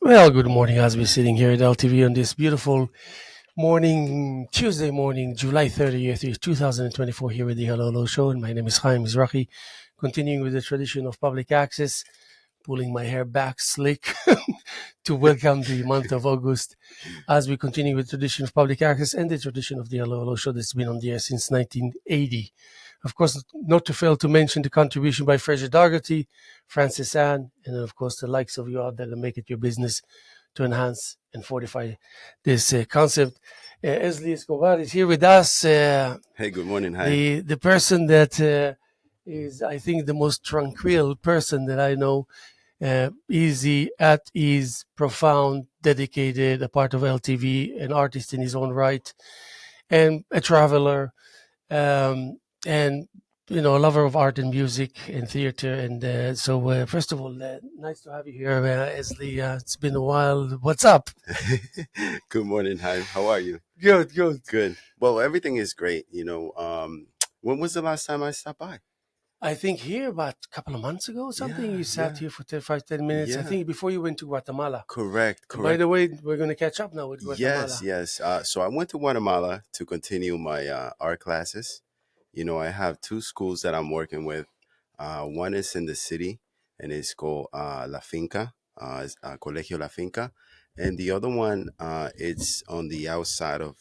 Well, good morning as we're sitting here at LTV on this beautiful morning, Tuesday morning, July 30th, 2024, here with the Hello Hello Show. And my name is Haim Mizrahi, continuing with the tradition of public access, pulling my hair back slick to welcome the month of August as we continue with the tradition of public access and the tradition of the Hello Hello Show that's been on the air since 1980. Of course, not to fail to mention the contribution by Fraser Dougherty, Francis Ann, and then, of course, the likes of you out there that make it your business to enhance and fortify this concept. Esli Escobar is here with us, Hey, good morning. Hi. the person that is, I think, the most tranquil person that I know. Easy, at ease, profound, dedicated, a part of LTV, an artist in his own right, and a traveler, and a lover of art and music and theater. And so, first of all, nice to have you here, Esli. It's been a while. What's up? Good morning. Hi. How are you? Good, good. Good. Well, everything is great. When was the last time I stopped by? I think here about a couple of months ago or something, Yeah, you sat yeah, here for 10 minutes. I yeah. think before you went to Guatemala. Correct, And by correct. the way, we're going to catch up now with Yes, Guatemala. yes. So I went to Guatemala to continue my art classes. I have two schools that I'm working with. One is in the city, and it's called La Finca, Colegio La Finca, and the other one, it's on the outside of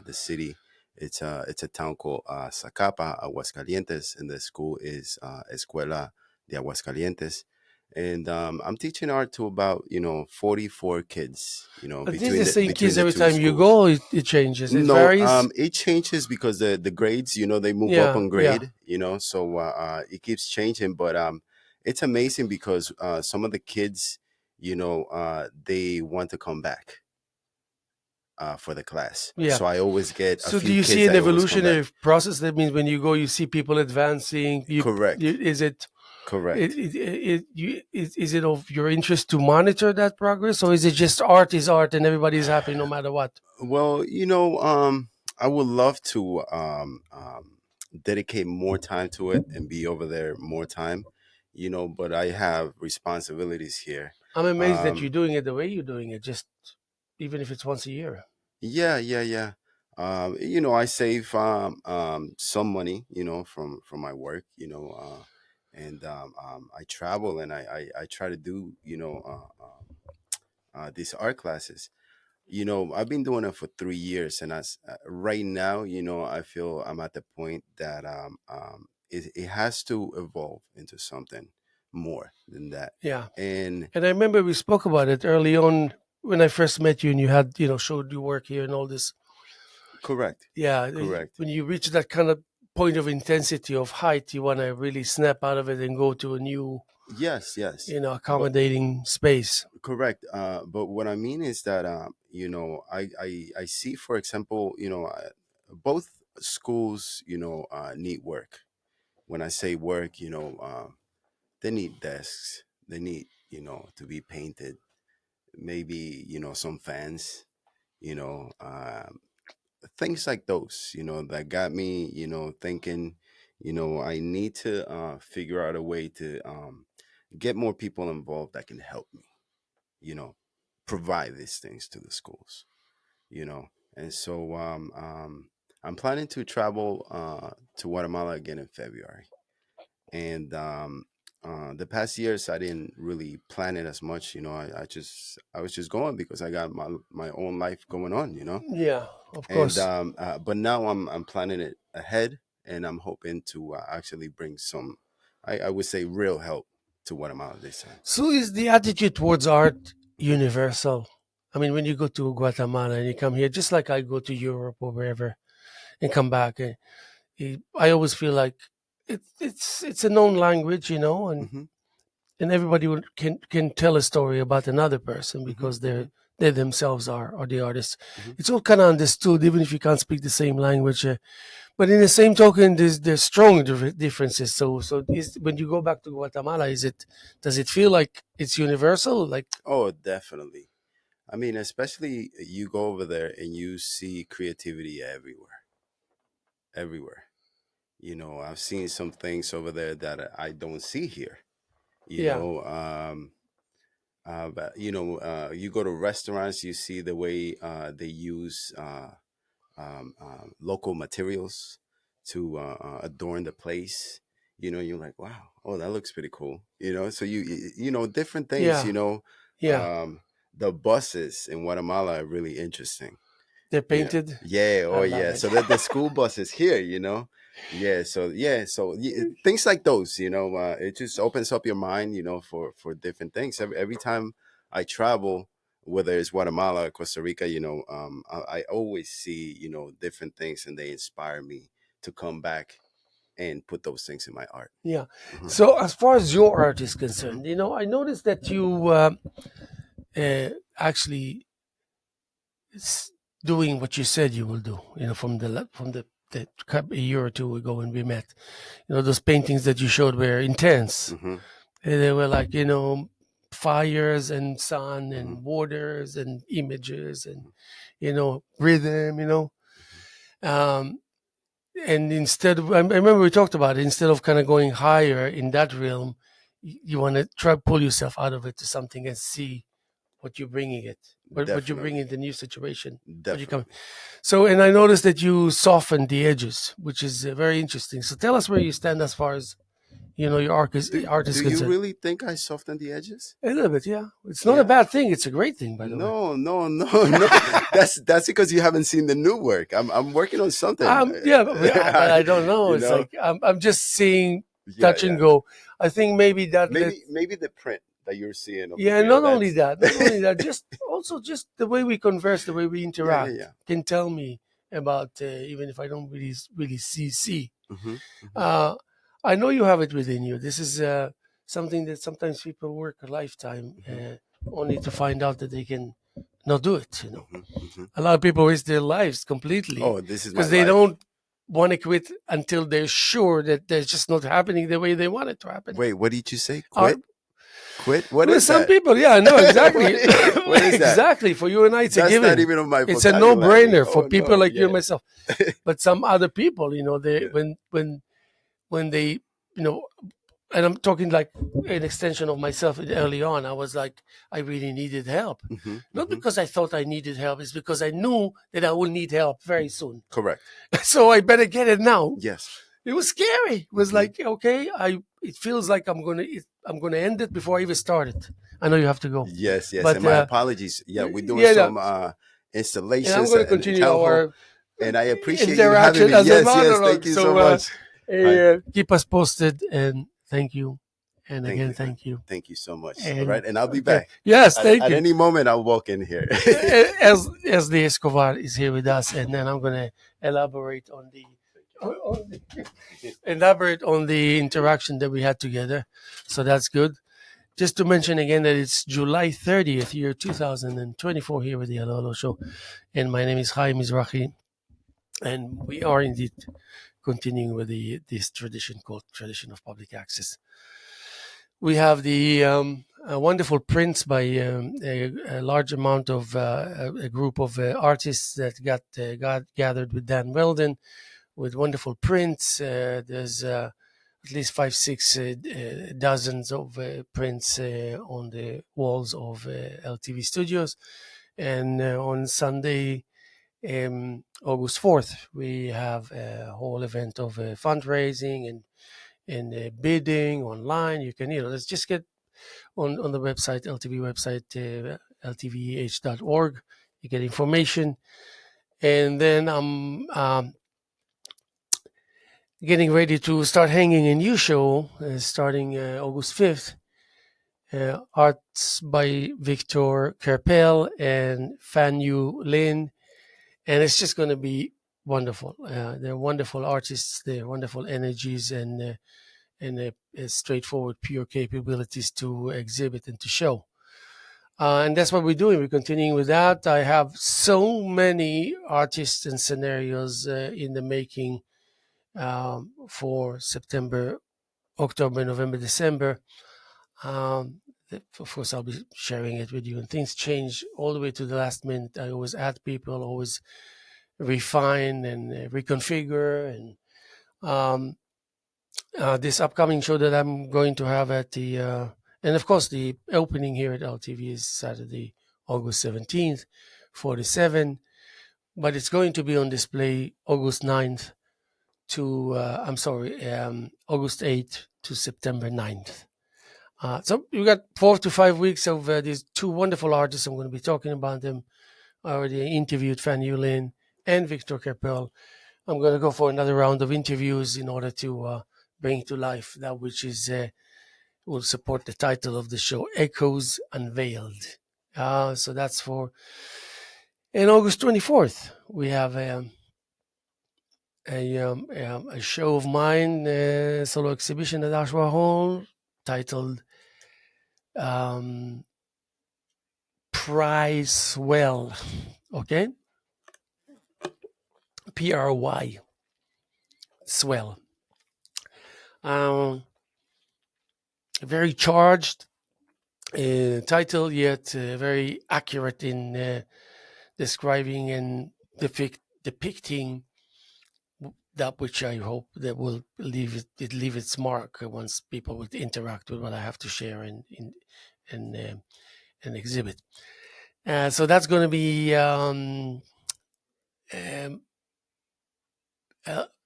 the city. It's a town called Zacapa, Aguascalientes, and the school is Escuela de Aguascalientes. And I'm teaching art to about 44 kids, But this is between the the same between kids the every two time you schools. go, it changes, it No, varies. it changes because the grades, they move up Yeah, on yeah. grade, so it keeps changing. But it's amazing because some of the kids, they want to come back for the class. Yeah. So I always get a So do few you kids see an that always come back. evolutionary process? That means when you go, you see people advancing. Correct, Is it correct. is it of your interest to monitor that progress, or is it just art is art and everybody's happy no matter what? Well, I would love to dedicate more time to it and be over there more time, but I have responsibilities here. I'm amazed that you're Um, doing it the way you're doing it. Just even if it's once a year. yeah, yeah, yeah. I save some money, from my work, and I travel and I try to do, these art classes. I've been doing it for 3 years, and right now, I feel I'm at the point that it has to evolve into something more than that. Yeah. And And I remember we spoke about it early on when I first met you, and you had showed your work here and all this. correct, Yeah, correct. when you reach that kind of point of intensity of height, you want to really snap out of it and go to a new, Yes, yes, but accommodating space. correct. But what I mean is that I see, for example, both schools, need work. When I say work, they need desks. They need, to be painted. Maybe, some fans, you know, things like those, that got me, thinking, I need to figure out a way to get more people involved that can help me, you know, provide these things to the schools, you know. And so I'm planning to travel to Guatemala again in February. And the past years I didn't really plan it as much. I was just going because I got my own life going on, Yeah, of and course. but now I'm planning it ahead, and I'm hoping to actually bring some, I would say, real help to Guatemala this time. So is the attitude towards art universal? I mean, when you go to Guatemala and you come here, just like I go to Europe or wherever and come back, I always feel like it's a known language, Hmm. and everybody can tell a story about another person Hmm. because Hmm. they themselves are the artists. Hmm. It's all kind of understood, even if you can't speak the same language. But in the same token, there's strong differences. So when you go back to Guatemala, does it feel like it's universal? Like Oh, definitely. I mean, especially you go over there and you see creativity everywhere, everywhere. I've seen some things over there that I don't see here. you yeah, know um But you go to restaurants, you see the way they use local materials to adorn the place. You're like, wow, oh, that looks pretty cool. So different things. Yeah, yeah. The buses in Guatemala are really interesting. They're Yeah. painted. Yeah. I Oh, love yeah. it. So that the school buses here, Yeah. So yeah. So things like those, it just opens up your mind, for different things. Every time I travel, whether it's Guatemala or Costa Rica, I always see, different things, and they inspire me to come back and put those things in my art. Yeah. Hmm. So as far as your art is Hmm. concerned, I noticed that you actually doing what you said you will do. From a year or two ago when we met. Those paintings that you showed were intense. Hmm. They were like fires and sun Hmm. and waters and images and rhythm. Um, and instead of, I remember we talked about it. Instead of kind of going higher in that realm, you want to try to pull yourself out of it to something and see what you're bringing it, what you bring Definitely. in the new situation, what you come. Definitely. So, and I noticed that you softened the edges, which is very interesting. So, tell us where you stand as far as your art Do is you concerned. really think I softened the edges? A little bit, yeah. It's not a Yeah. bad thing. It's a great thing, by the way. No, no, no, no. That's because you haven't seen the new work. I'm working on something. Yeah, but I don't know. you It's know, like I'm just seeing yeah, touch and yeah. go. I think maybe that let Maybe the print that you're seeing over yeah. there. Not only That's that, not only that, just also just the way we converse, the way we yeah, yeah, interact yeah. can tell me about even if I don't really see. Hmm. Hmm. Uh, I know you have it within you. This is something that sometimes people work a lifetime Hmm. only to find out that they can not do it. Hmm. Hmm. A lot of people waste their lives completely Oh, this is my because they life. don't want to quit until they're sure that they're just not happening the way they want it to happen. Wait, what did you say? Or Quit? Quit? What well, is some that? people, yeah, no, exactly, What is that? exactly. For you and I, it's a That's not given. even on my It's a vocabulary. no-brainer for Oh people no, like you and yeah, myself. But some other people, they yeah. when they you know and I'm talking like an extension of myself early on. I was like, I really needed help. Hmm. Not Hmm. because I thought I needed help, it's because I knew that I will need help very soon. Correct. So I better get it now. Yes. It was scary. It was Hmm. like, okay, it feels like I'm gonna end it before I even start it. I know you have to go. Yes, yes. And But my apologies. Yeah, we're doing yeah, no, some and I'm installations gonna and continue telco, our and I appreciate you having interaction me. as a Yes, yes. Thank monologue. you so So much. Hi. keep us posted and thank you. And Thank again, you, man. thank you. Thank you so much. All And right, and I'll be okay, back yes, thank at you. any moment. I'll walk in here. As the Escobar is here with us, and then I'm gonna elaborate on the elaborate on the interaction that we had together. So that's good. Just to mention again that it's July 30th, year 2024, here with the Alolo Show, and my name is Haim Mizrahi, and we are indeed continuing with this tradition called tradition of public access. We have the wonderful prints by a large amount of a group of artists that got gathered with Dan Weldon with wonderful prints. There's at least five, six dozens of prints on the walls of LTV Studios. And on Sunday, August 4th, we have a whole event of fundraising and bidding online. You can, let's just get on the website, LTV website, ltveh.org. You get information. And then I'm getting ready to start hanging a new show starting August 5th. Arts by Victor Kerpel and Fanyu Lin. And it's just going to be wonderful. They're wonderful artists, they're wonderful energies, and straightforward, pure capabilities to exhibit and to show. And that's what we're doing. We're continuing with that. I have so many artists and scenarios in the making for September, October, November, December. Um, of course, I'll be sharing it with you. And things change all the way to the last minute. I always add people, always refine and reconfigure. And this upcoming show that I'm going to have at the And of course, the opening here at LTV is Saturday, August 17th, 47. But it's going to be on display August 9th to, August 8th to September 9th. So you got 4 to 5 weeks of these two wonderful artists. I'm going to be talking about them. I already interviewed Fanny Yulin and Victor Kerpel. I'm going to go for another round of interviews in order to bring to life that which is will support the title of the show, Echoes Unveiled. So that's for. And August 24th, we have a show of mine, solo exhibition at Ashwa Hall, titled Price Well. Okay? Pry, swell. Um, very charged title, yet very accurate in describing and depicting that which I hope that will leave its mark once people will interact with what I have to share and exhibit. So that's going to be a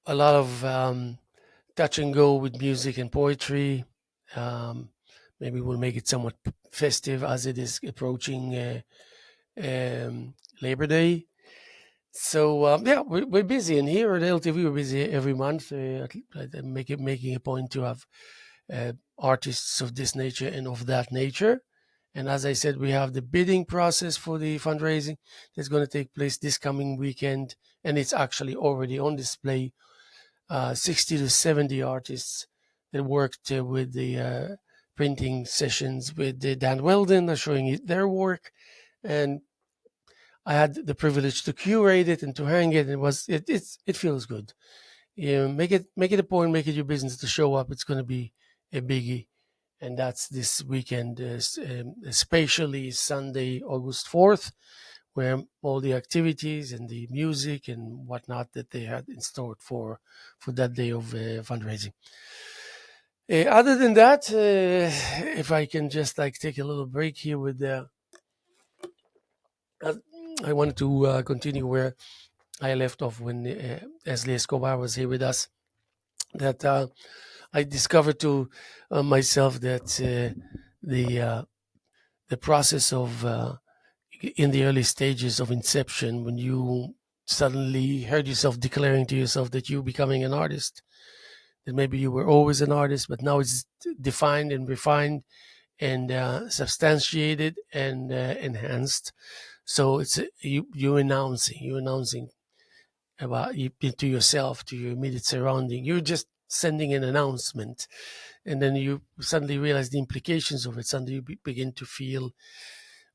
lot of touch and go with music and poetry. Maybe we'll make it somewhat festive as it is approaching Labor Day. So yeah, we're busy, and here at LTV we're busy every month. Making a point to have artists of this nature and of that nature. And as I said, we have the bidding process for the fundraising that's going to take place this coming weekend, and it's actually already on display. 60 to 70 artists that worked with the printing sessions with Dan Weldon are showing their work, and I had the privilege to curate it and to hang it. It feels good. Make it a point, make it your business to show up. It's going to be a biggie, and that's this weekend, especially Sunday, August 4th, where all the activities and the music and whatnot that they had in store for that day of fundraising. Other than that, if I can just like take a little break here with I wanted to continue where I left off when Esli Escobar was here with us. That I discovered to myself that the process of in the early stages of inception, when you suddenly heard yourself declaring to yourself that you're becoming an artist, that maybe you were always an artist, but now it's defined and refined and substantiated and enhanced. So it's you announcing about you, to yourself, to your immediate surrounding. You're just sending an announcement, and then you suddenly realize the implications of it. Suddenly you begin to feel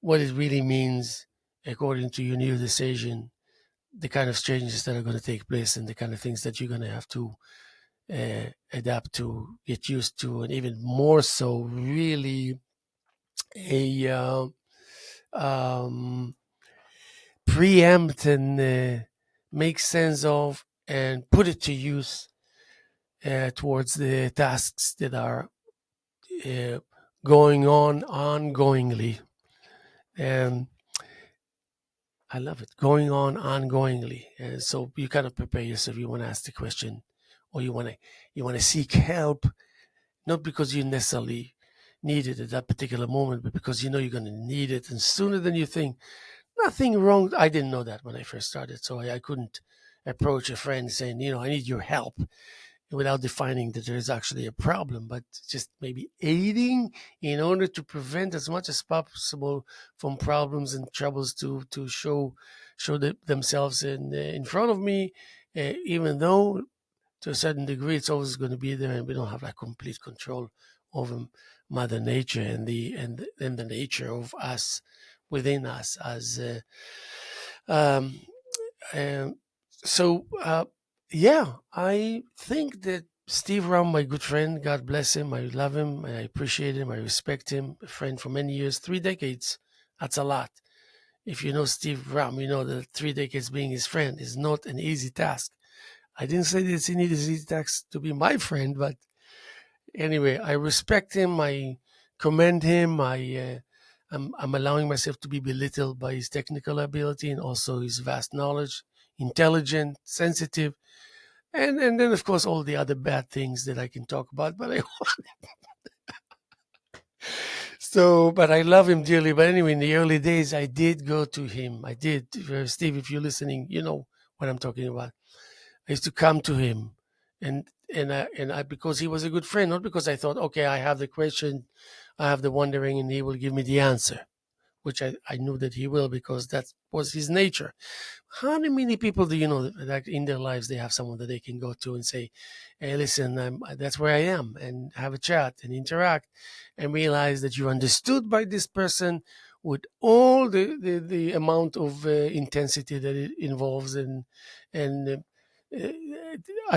what it really means according to your new decision, the kind of changes that are going to take place, and the kind of things that you're going to have to adapt to, get used to, and even more so, really a preempt and make sense of and put it to use towards the tasks that are uh, going on ongoingly. And I love it, going on ongoingly. And so you kind of prepare yourself. You want to ask the question, or you want to seek help, not because you necessarily need it at that particular moment, but because you know you're going to need it, and sooner than you think. Nothing wrong. I didn't know that when I first started, so I couldn't approach a friend saying, I need your help, without defining that there is actually a problem, but just maybe aiding in order to prevent as much as possible from problems and troubles to show themselves in front of me, even though to a certain degree it's always going to be there, and we don't have like complete control over Mother Nature and the nature of us within us as um, um, so yeah, I think that Steve Ram, my good friend, God bless him, I love him, I appreciate him, I respect him, a friend for many years, 3 decades. That's a lot. If you know Steve Ram, you know that 3 decades being his friend is not an easy task. I didn't say that it's an easy task to be my friend, but anyway, I respect him. I commend him. I'm allowing myself to be belittled by his technical ability and also his vast knowledge, intelligent, sensitive, and then of course all the other bad things that I can talk about. But I love him dearly. But anyway, in the early days, I did go to him. I did. Steve, if you're listening, you know what I'm talking about. I used to come to him, and I because he was a good friend, not because I thought, okay, I have the question, I have the wondering, and he will give me the answer, which I knew that he will because that was his nature. How many people do you know that in their lives they have someone that they can go to and say, "Hey, listen, that's where I am," and have a chat and interact, and realize that you're understood by this person with all the amount of intensity that it involves, and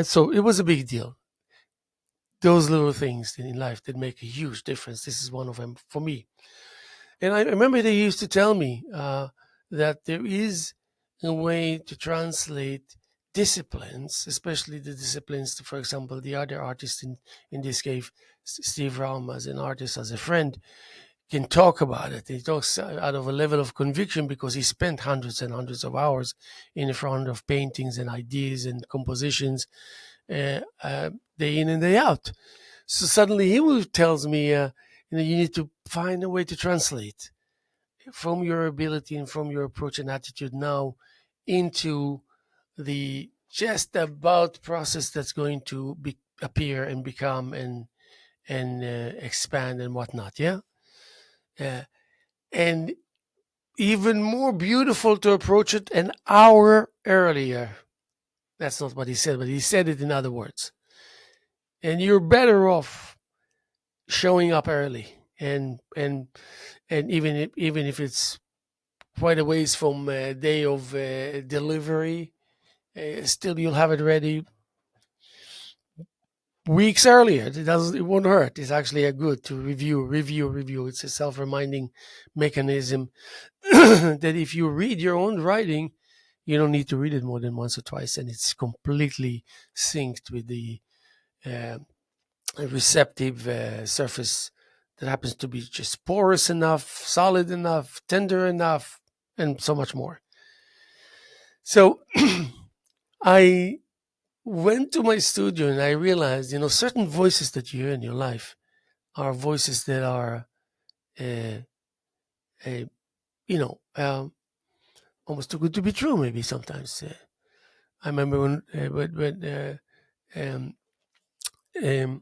so it was a big deal. Those little things in life that make a huge difference. This is one of them for me. And I remember they used to tell me that there is a way to translate disciplines, especially the disciplines, for example, the other artist in this case, Steve Raum, as an artist, as a friend, can talk about it. He talks out of a level of conviction because he spent hundreds and hundreds of hours in front of paintings and ideas and compositions day in and day out. So suddenly he will tells me, you need to find a way to translate from your ability and from your approach and attitude now into the just about process that's going to appear and become and expand and whatnot. Yeah, uh, and even more beautiful to approach it an hour earlier. That's not what he said, but he said it in other words. And you're better off showing up early and even if it's quite a ways from day of delivery, still you'll have it ready weeks earlier. It won't hurt. It's actually a good to review. It's a self-reminding mechanism that if you read your own writing, you don't need to read it more than once or twice, and it's completely synced with the uh, receptive surface that happens to be just porous enough, solid enough, tender enough, and so much more. So I went to my studio and I realized, certain voices that you hear in your life are voices that are, uh, uh, you know, um, almost too good to be true. Maybe sometimes. I remember when um, um,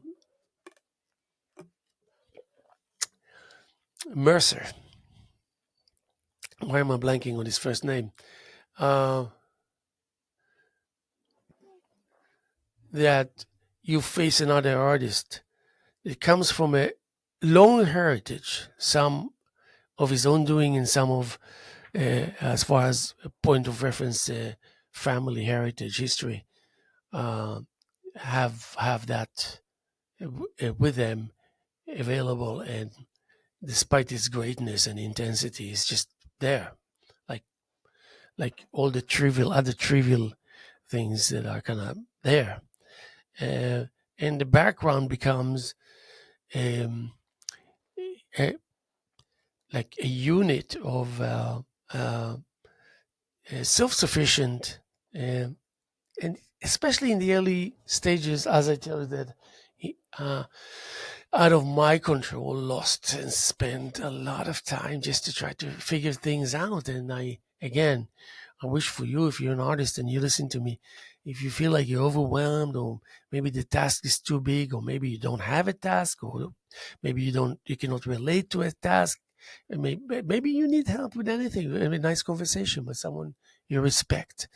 Mercer. Why am I blanking on his first name? Uh, that you face another artist. It comes from a long heritage, some of his own doing and some of, as far as a point of reference, family heritage history, uh, have that with them available, and despite its greatness and intensity, it's just there, like all the other trivial things that are kind of there, uh, and the background becomes um, a, like a unit of uh, self-sufficient, um, and especially in the early stages, as I tell you that uh, out of my control, lost and spent a lot of time just to try to figure things out. And I wish for you, if you're an artist and you listen to me, if you feel like you're overwhelmed, or maybe the task is too big, or maybe you don't have a task, or maybe you cannot relate to a task, and maybe you need help with anything, a nice conversation with someone you respect.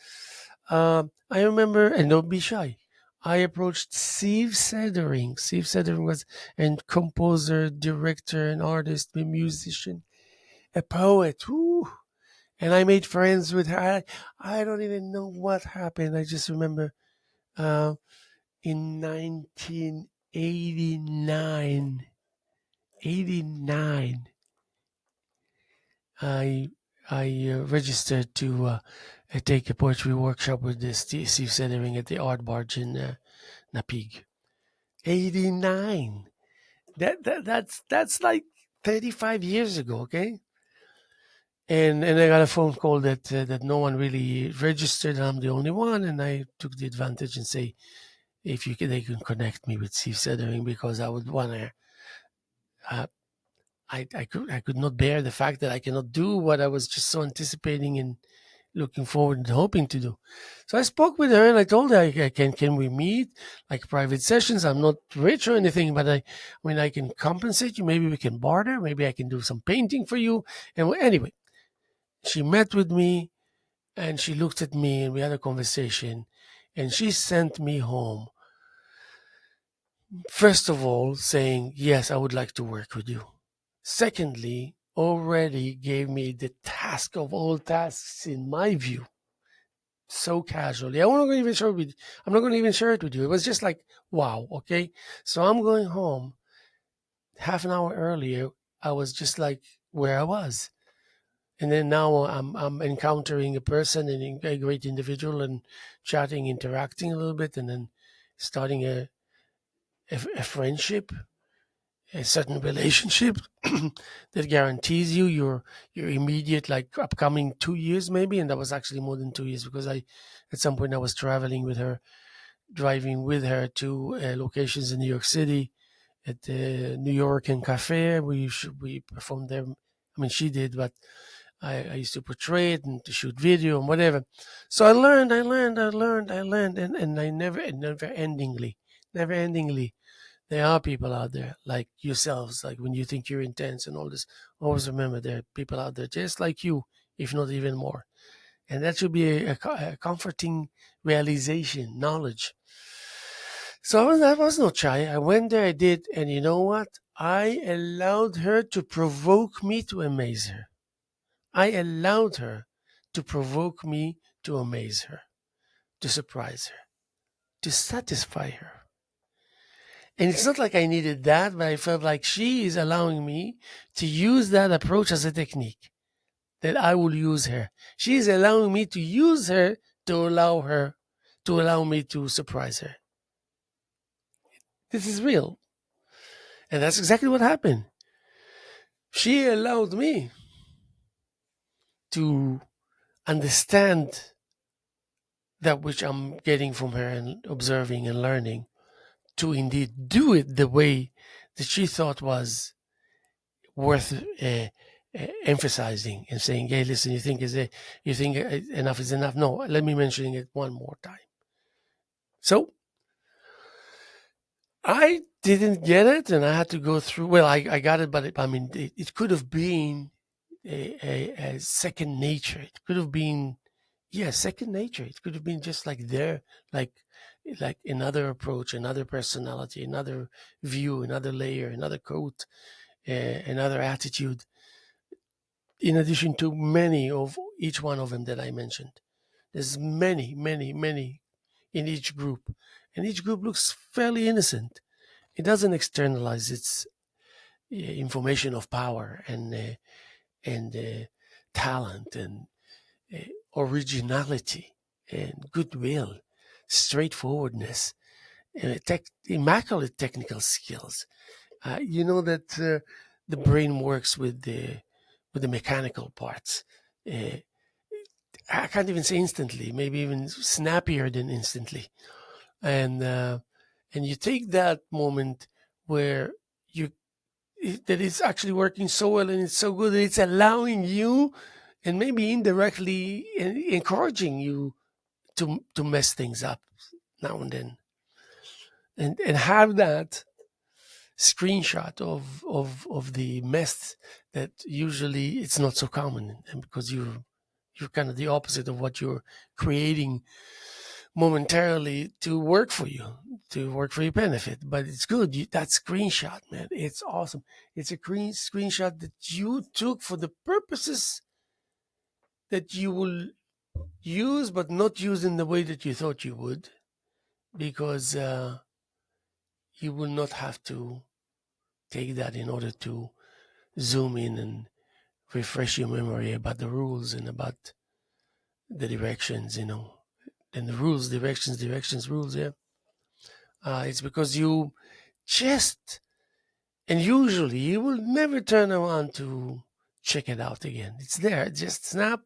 I remember, and don't be shy. I approached Steve Sedering. Steve Sedering was a composer, director, an artist, a musician, a poet. Woo. And I made friends with her. I don't even know what happened. I just remember uh, in 1989, 89, I registered to take a poetry workshop with this Steve Sedering at the Art Barge in Napig. 89. That's like 35 years ago, okay? And I got a phone call that no one really registered. I'm the only one, and I took the advantage and say if they can connect me with Steve Sedering because I would want to. Uh, I could not bear the fact that I cannot do what I was just so anticipating and looking forward and hoping to do. So I spoke with her and I told her, can we meet like private sessions? I'm not rich or anything, but I mean, I can compensate you. Maybe we can barter. Maybe I can do some painting for you. And anyway, she met with me and she looked at me and we had a conversation and she sent me home. First of all, saying, yes, I would like to work with you. Secondly, already gave me the task of all tasks in my view so casually. I'm not going to even share it with you. It was just like, wow, okay. So I'm going home. Half an hour earlier, I was just like where I was. And then now I'm encountering a person and a great individual and chatting, interacting a little bit, and then starting a friendship, a certain relationship that guarantees you your immediate like upcoming 2 years maybe, and that was actually more than 2 years because I at some point I was traveling with her, driving with her to locations in New York City at the New York and Cafe. We performed there. I mean, she did, but I used to portray it and to shoot video and whatever. So I learned, and I never endingly there are people out there like yourselves, like when you think you're intense and all this, always remember there are people out there just like you, if not even more. And that should be a comforting realization, knowledge. So I was not shy. I went there, I did, and you know what? I allowed her to provoke me to amaze her. I allowed her to provoke me to amaze her, to surprise her, to satisfy her. And it's not like I needed that, but I felt like she is allowing me to use that approach as a technique that I will use her. She is allowing me to use her, to allow me to surprise her. This is real. And that's exactly what happened. She allowed me to understand that which I'm getting from her and observing and learning to indeed do it the way that she thought was worth emphasizing and saying, "Hey, listen, you think enough is enough? No, let me mention it one more time." So I didn't get it, and I had to go through. Well, I got it, but I mean, it could have been a second nature. It could have been, yeah, second nature. It could have been just like there, like like another approach, another personality, another view, another layer, another coat, another attitude in addition to many of each one of them that I mentioned. There's many in each group, and each group looks fairly innocent. It doesn't externalize its information of power and talent and uh, originality and goodwill, straightforwardness, immaculate technical skills. You know that the brain works with the mechanical parts. Uh, I can't even say instantly, maybe even snappier than instantly. And you take that moment where you that it's actually working so well and it's so good that it's allowing you and maybe indirectly encouraging you to mess things up now and then and have that screenshot of the mess that usually it's not so common and because you're kind of the opposite of what you're creating momentarily to work for your benefit. But it's good. That screenshot, man, it's awesome. It's a screenshot that you took for the purposes that you will use, but not use in the way that you thought you would, because you will not have to take that in order to zoom in and refresh your memory about the rules and about the directions, and the rules, directions, rules. Yeah, it's because you just And usually you will never turn around to check it out again. It's there, just snap,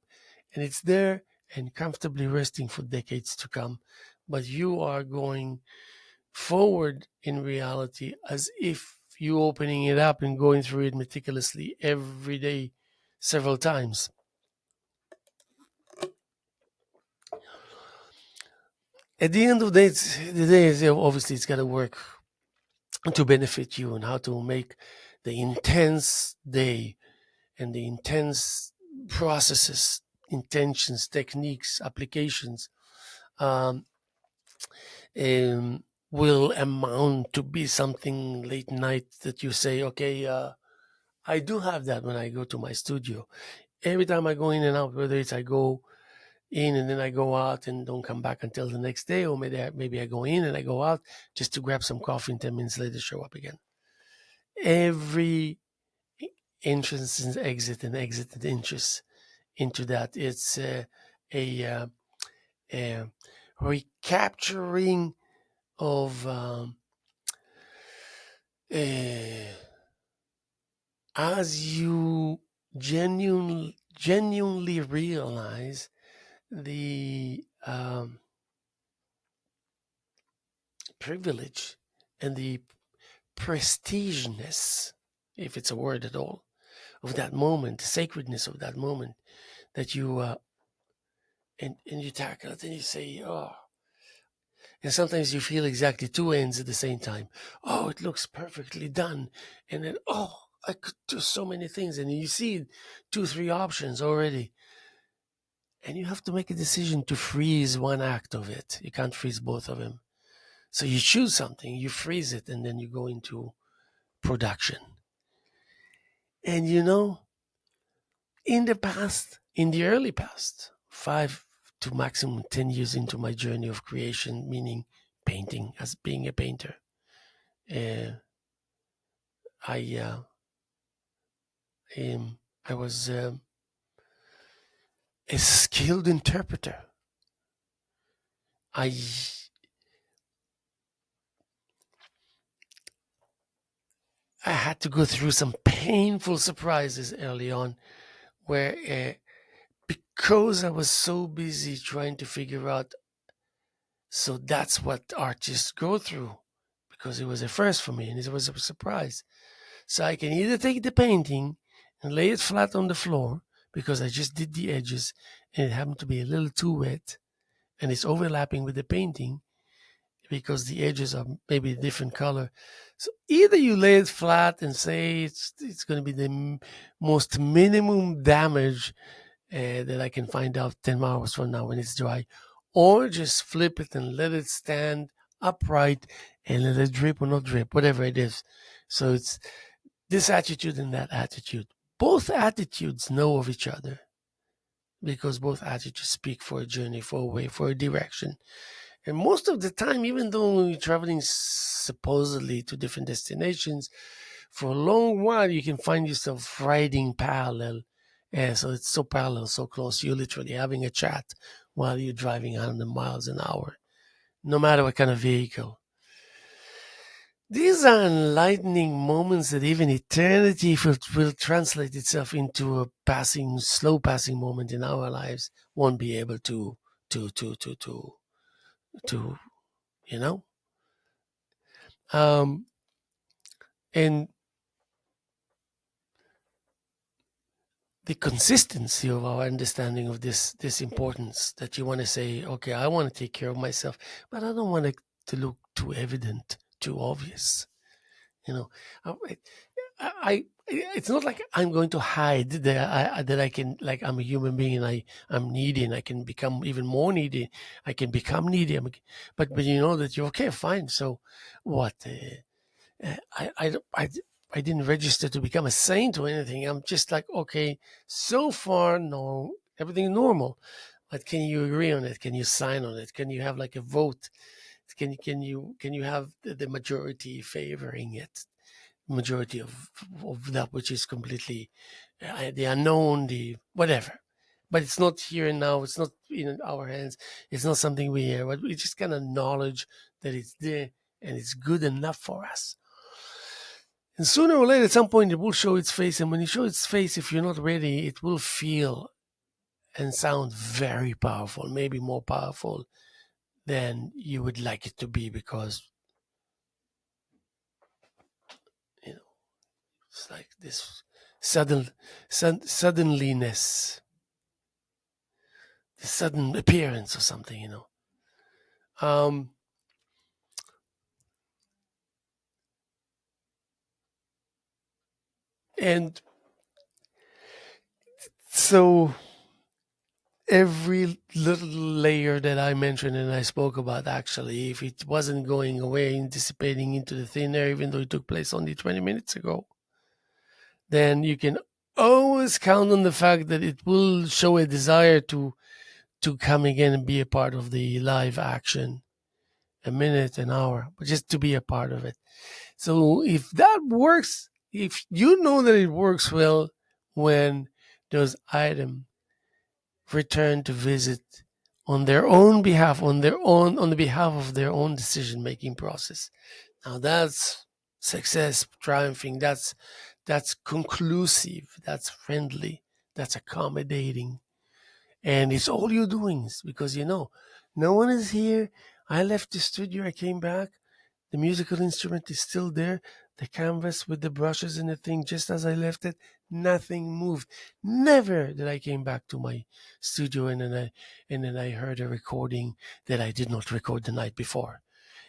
and it's there and comfortably resting for decades to come. But you are going forward in reality as if you opening it up and going through it meticulously every day, several times. At the end of the day is obviously it's got to work to benefit you and how to make the intense day and the intense processes, intentions, techniques, applications um, will amount to be something late night that you say, okay, I do have that when I go to my studio. Every time I go in and out, whether it's I go in and then I go out and don't come back until the next day, or maybe I go in and I go out just to grab some coffee and 10 minutes later show up again. Every entrance and exit and entrance into that, it's a, a recapturing of uh, as you genuinely realize the privilege and the prestigeness, if it's a word at all, of that moment, the sacredness of that moment that you and you tackle it and you say, oh, and sometimes you feel exactly two ends at the same time. Oh, it looks perfectly done, and then oh, I could do so many things, and you see two, three options already, and you have to make a decision to freeze one act of it. You can't freeze both of them. So you choose something, you freeze it, and then you go into production. And in the past, in the early past, 5 to maximum 10 years into my journey of creation, meaning painting as being a painter, uh, I I was a skilled interpreter. I I had to go through some painful surprises early on, where because I was so busy trying to figure out. So that's what artists go through, because it was a first for me and it was a surprise. So I can either take the painting and lay it flat on the floor because I just did the edges and it happened to be a little too wet and it's overlapping with the painting because the edges are maybe a different color. So either you lay it flat and say it's going to be the most minimum damage that I can find out 10 hours from now when it's dry, or just flip it and let it stand upright and let it drip or not drip, whatever it is. So it's this attitude and that attitude. Both attitudes know of each other because both attitudes speak for a journey, for a way, for a direction. And most of the time, even though you're traveling supposedly to different destinations, for a long while you can find yourself riding parallel. Yeah, so it's so parallel, so close. You're literally having a chat while you're driving 100 miles an hour, no matter what kind of vehicle. These are enlightening moments that even eternity will translate itself into a passing, slow passing moment in our lives. Won't be able to, to, to, to, to, you know. Um, and the consistency of our understanding of this importance that you want to say, okay, I want to take care of myself, but I don't want it to look too evident, too obvious. You know, I, it's not like I'm going to hide that I can, like, I'm a human being and I'm needy and I can become even more needy. I can become needy, but you know that you're okay, fine. So what? I didn't register to become a saint or anything. I'm just like, okay, so far, no, everything normal. But can you agree on it? Can you sign on it? Can you have like a vote? Can you have the majority favoring it? Majority of that which is completely the unknown, the whatever. But it's not here and now. It's not in our hands. It's not something we hear. But we just kind of knowledge that it's there and it's good enough for us. And sooner or later, at some point, it will show its face. And when you show its face, if you're not ready, it will feel and sound very powerful, maybe more powerful than you would like it to be, because you know it's like this suddenliness, the sudden appearance or something. Um, and so every little layer that I mentioned and I spoke about, actually, if it wasn't going away and dissipating into the thin air, even though it took place only 20 minutes ago, then you can always count on the fact that it will show a desire to come again and be a part of the live action, a minute, an hour, but just to be a part of it. So if that works, if you know that it works well when those items return to visit on their own behalf, on the behalf of their own decision making process. Now that's success triumphing. That's conclusive. That's friendly. That's accommodating. And it's all you're doing is because no one is here. I left the studio. I came back. The musical instrument is still there. The canvas with the brushes and the thing, just as I left it, nothing moved. Never did I came back to my studio and then I heard a recording that I did not record the night before.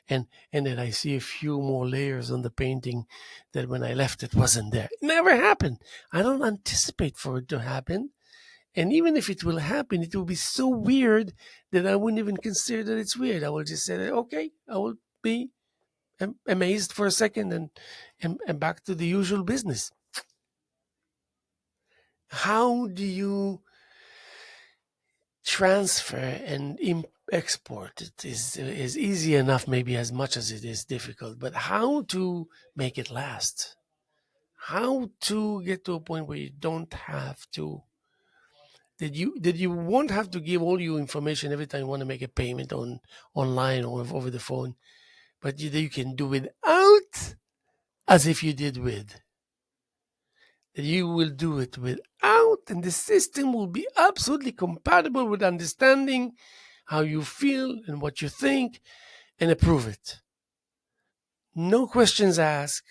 And then I see a few more layers on the painting that when I left it wasn't there. It never happened. I don't anticipate for it to happen. And even if it will happen, it will be so weird that I wouldn't even consider that it's weird. I will just say that, okay, I will be amazed for a second and back to the usual business. How do you transfer and export it is easy enough, maybe as much as it is difficult, but how to make it last? How to get to a point where you don't have to that you won't have to give all your information every time you want to make a payment online or over the phone, but you can do without as if you did with. That you will do it without, and the system will be absolutely compatible with understanding how you feel and what you think and approve it. No questions asked,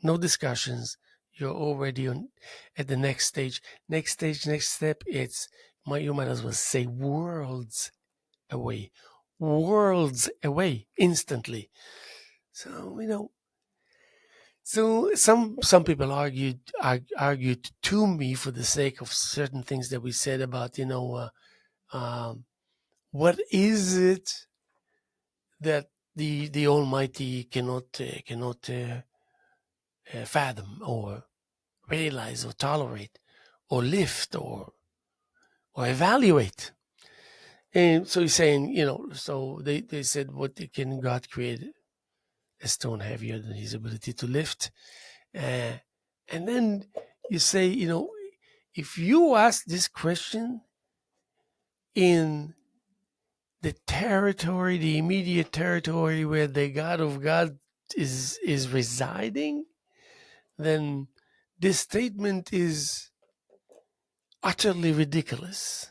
no discussions. You're already on at the next stage. Next stage, next step. You might as well say worlds away, worlds away instantly. So some people argued to me for the sake of certain things that we said about um, what is it that the Almighty cannot fathom or realize or tolerate or lift or evaluate. And so he's saying, so they said, what can God create a stone heavier than his ability to lift? Uh, and then you say, if you ask this question in the immediate territory where the God of God is residing, then this statement is utterly ridiculous.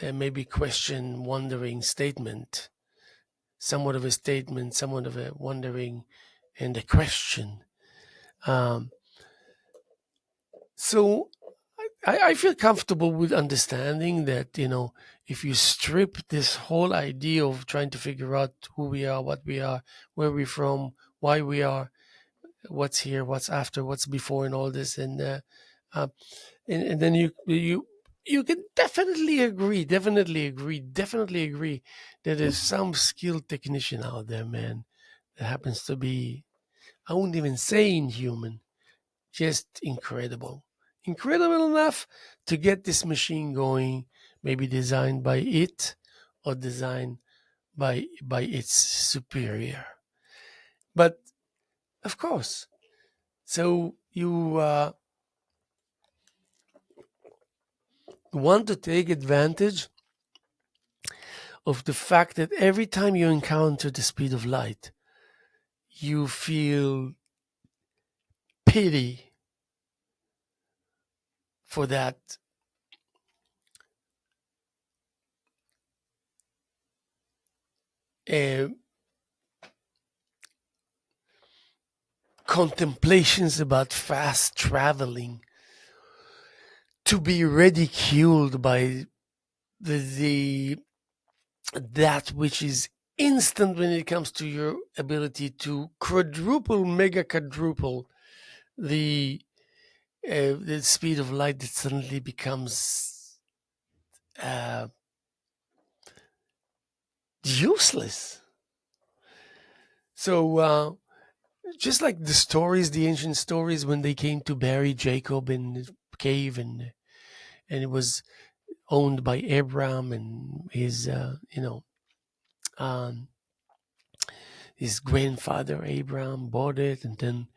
Maybe question, wondering statement, somewhat of a statement, somewhat of a wondering and a question. Um, so I feel comfortable with understanding that, if you strip this whole idea of trying to figure out who we are, what we are, where we're from, why we are, what's here, what's after, what's before, and all this, uh, and then you can definitely agree that there's some skilled technician out there, man, that happens to be, I wouldn't even say inhuman, just incredible. Incredible enough to get this machine going, maybe designed by it or designed by its superior. But of course, so you want to take advantage of the fact that every time you encounter the speed of light, you feel pity for that uh, contemplations about fast traveling to be ridiculed by the that which is instant when it comes to your ability to quadruple, mega quadruple the speed of light that suddenly becomes uh, useless. So just like the stories, the ancient stories, when they came to bury Jacob in the cave, and it was owned by Abraham and his um, his grandfather Abraham bought it, and then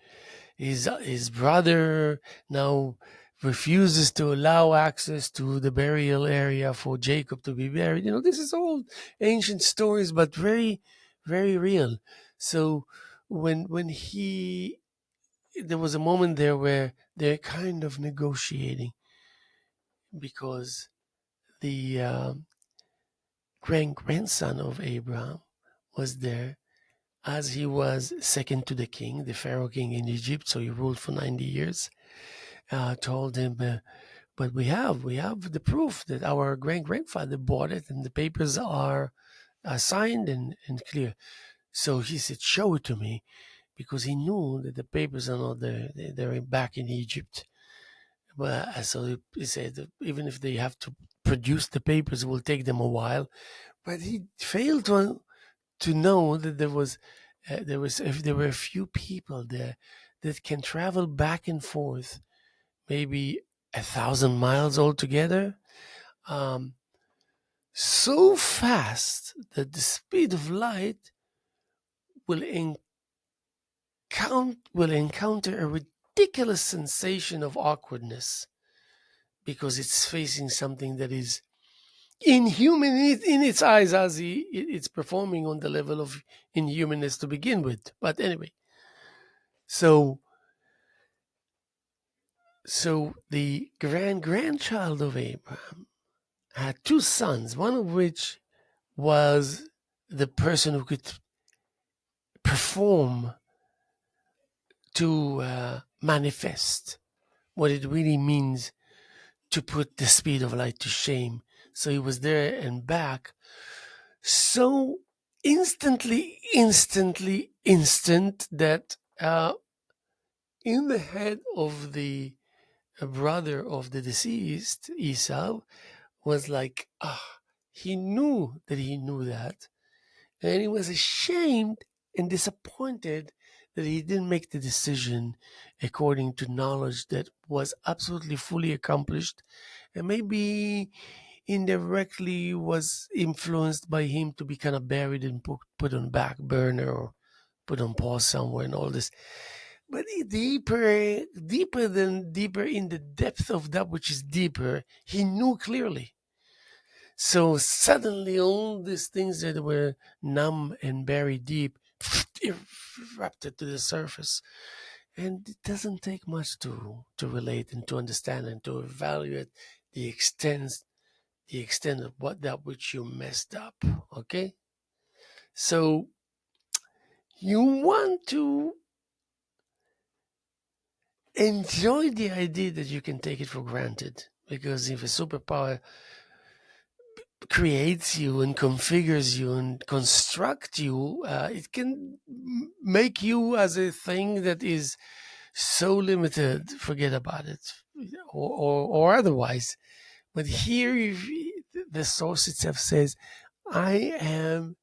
his brother now refuses to allow access to the burial area for Jacob to be buried. This is all ancient stories, but very, very real. So when he there was a moment there where they're kind of negotiating because the grandson of Abraham was there as he was second to the king, the Pharaoh king in Egypt. So he ruled for 90 years. Told him, but we have the proof that our great grandfather bought it, and the papers are signed and clear. So he said, "Show it to me," because he knew that the papers are not there; they're back in Egypt. But so he said, that even if they have to produce the papers, it will take them a while. But he failed to know that if there were a few people there that can travel back and forth maybe 1,000 miles altogether, um, so fast that the speed of light will encounter a ridiculous sensation of awkwardness because it's facing something that is inhuman in its eyes, as it's performing on the level of inhumanness to begin with. But anyway, so the grandchild of Abraham had two sons, one of which was the person who could perform to manifest what it really means to put the speed of light to shame. So he was there and back so instant that in the head of the brother of the deceased, Esau, was like, he knew that he knew that. And he was ashamed and disappointed that he didn't make the decision according to knowledge that was absolutely fully accomplished, and maybe indirectly was influenced by him to be kind of buried and put on back burner or put on pause somewhere and all this. But deeper in the depth of that which is deeper, he knew clearly. So suddenly, all these things that were numb and buried deep erupted to the surface. And it doesn't take much to relate and to understand and to evaluate the extent of what that which you messed up. Okay, so you want to enjoy the idea that you can take it for granted, because if a superpower creates you and configures you and construct you, it can make you as a thing that is so limited, forget about it, or otherwise. But here, the source itself says, I am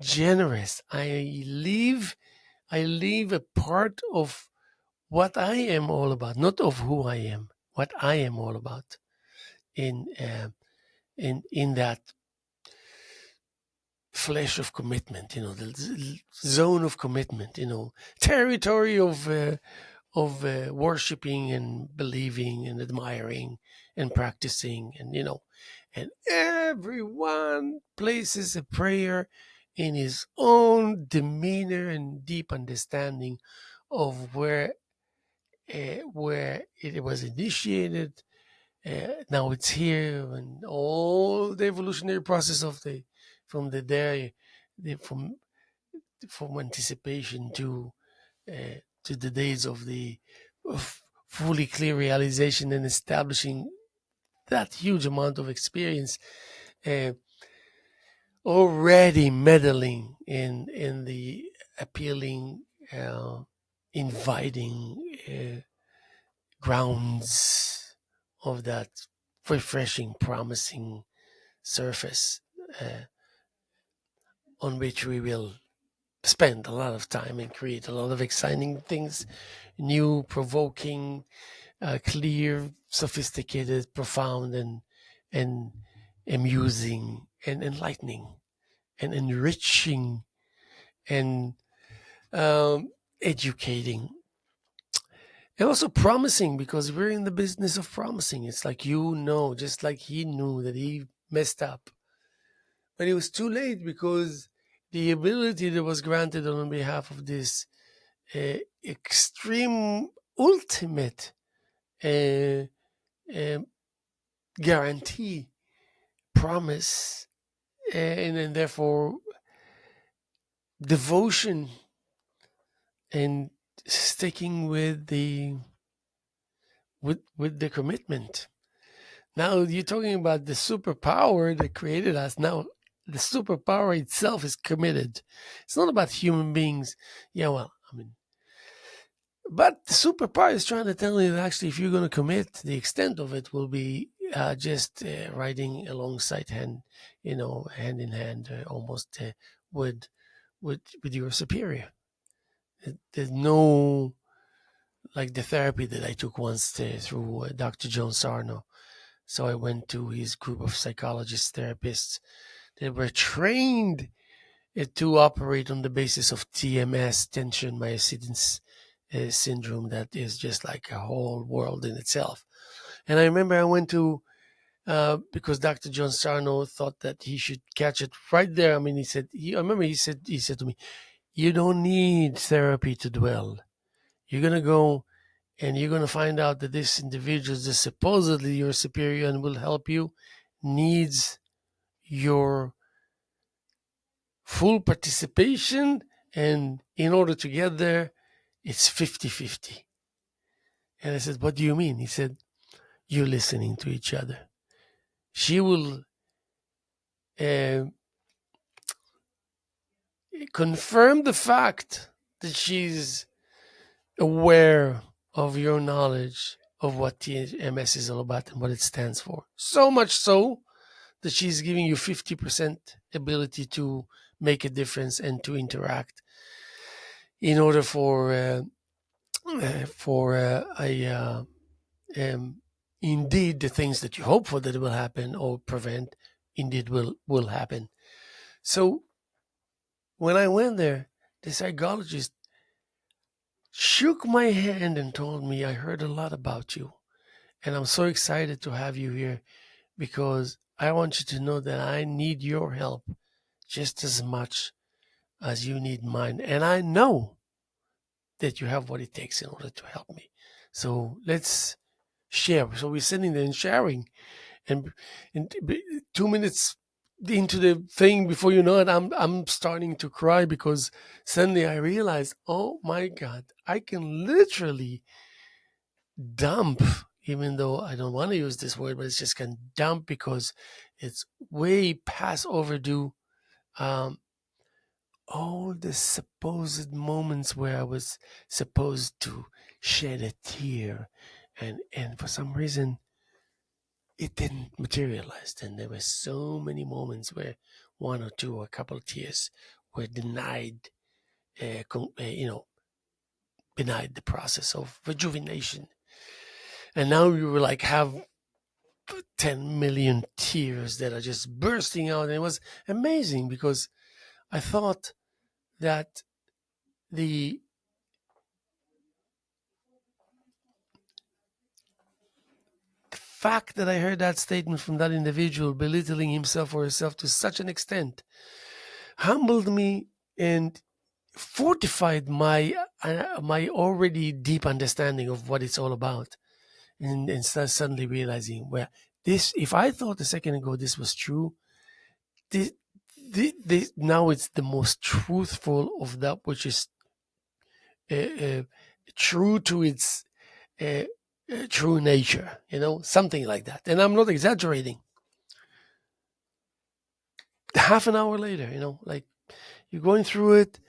generous. I leave a part of what I am all about, not of who I am, what I am all about in in that flesh of commitment, the zone of commitment, territory of worshiping and believing and admiring and practicing, and everyone places a prayer in his own demeanor and deep understanding of where where it was initiated. Now it's here, and all the evolutionary process of the from the day, from anticipation to the days of the of fully clear realization and establishing that huge amount of experience, uh, already meddling in the appealing, uh, inviting grounds of that refreshing, promising surface, uh, on which we will spend a lot of time and create a lot of exciting things, new, provoking, clear, sophisticated, profound, and amusing and enlightening and enriching and, educating, and also promising, because we're in the business of promising. It's like, just like he knew that he messed up, but it was too late, because the ability that was granted on behalf of this extreme, ultimate uh, uh, guarantee, promise, and therefore devotion, and sticking with the commitment. Now you're talking about the superpower that created us. Now the superpower itself is committed. It's not about human beings. Yeah, well, I mean, but the superpower is trying to tell you that actually, if you're going to commit, the extent of it will be just riding alongside hand in hand, almost with with your superior. There's no, like the therapy that I took once through Dr. John Sarno. So I went to his group of psychologists, therapists that were trained to operate on the basis of TMS, tension myositis syndrome, that is just like a whole world in itself. And I remember I went to, because Dr. John Sarno thought that he should catch it right there. I mean, I remember he said to me, "You don't need therapy to dwell. You're gonna go and you're gonna find out that this individual is supposedly your superior and will help you, needs your full participation, and in order to get there, it's 50-50." And I said, "What do you mean?" He said, "You're listening to each other. She will uh, confirm the fact that she's aware of your knowledge of what TMS is all about and what it stands for. So much so that she's giving you 50% ability to make a difference and to interact, in order for a indeed the things that you hope for that will happen or prevent, indeed will happen." So when I went there, the psychologist shook my hand and told me, "I heard a lot about you, and I'm so excited to have you here, because I want you to know that I need your help just as much as you need mine. And I know that you have what it takes in order to help me. So let's share." So we're sitting there and sharing, and, and 2 minutes into the thing, before you know it, I'm starting to cry, because suddenly I realized, oh my God, I can literally dump, even though I don't want to use this word, but it's just can dump, because it's way past overdue. Um, all the supposed moments where I was supposed to shed a tear, and for some reason it didn't materialize. And there were so many moments where one or two or a couple of tears were denied, denied the process of rejuvenation. And now you were like have 10 million tears that are just bursting out. And it was amazing, because I thought that the fact that I heard that statement from that individual, belittling himself or herself to such an extent, humbled me, and fortified my already deep understanding of what it's all about, and suddenly realizing, well, this, if I thought a second ago this was true, this, this now it's the most truthful of that which is uh, uh, true to its uh, true nature, something like that. And I'm not exaggerating. Half an hour later, like, you're going through it,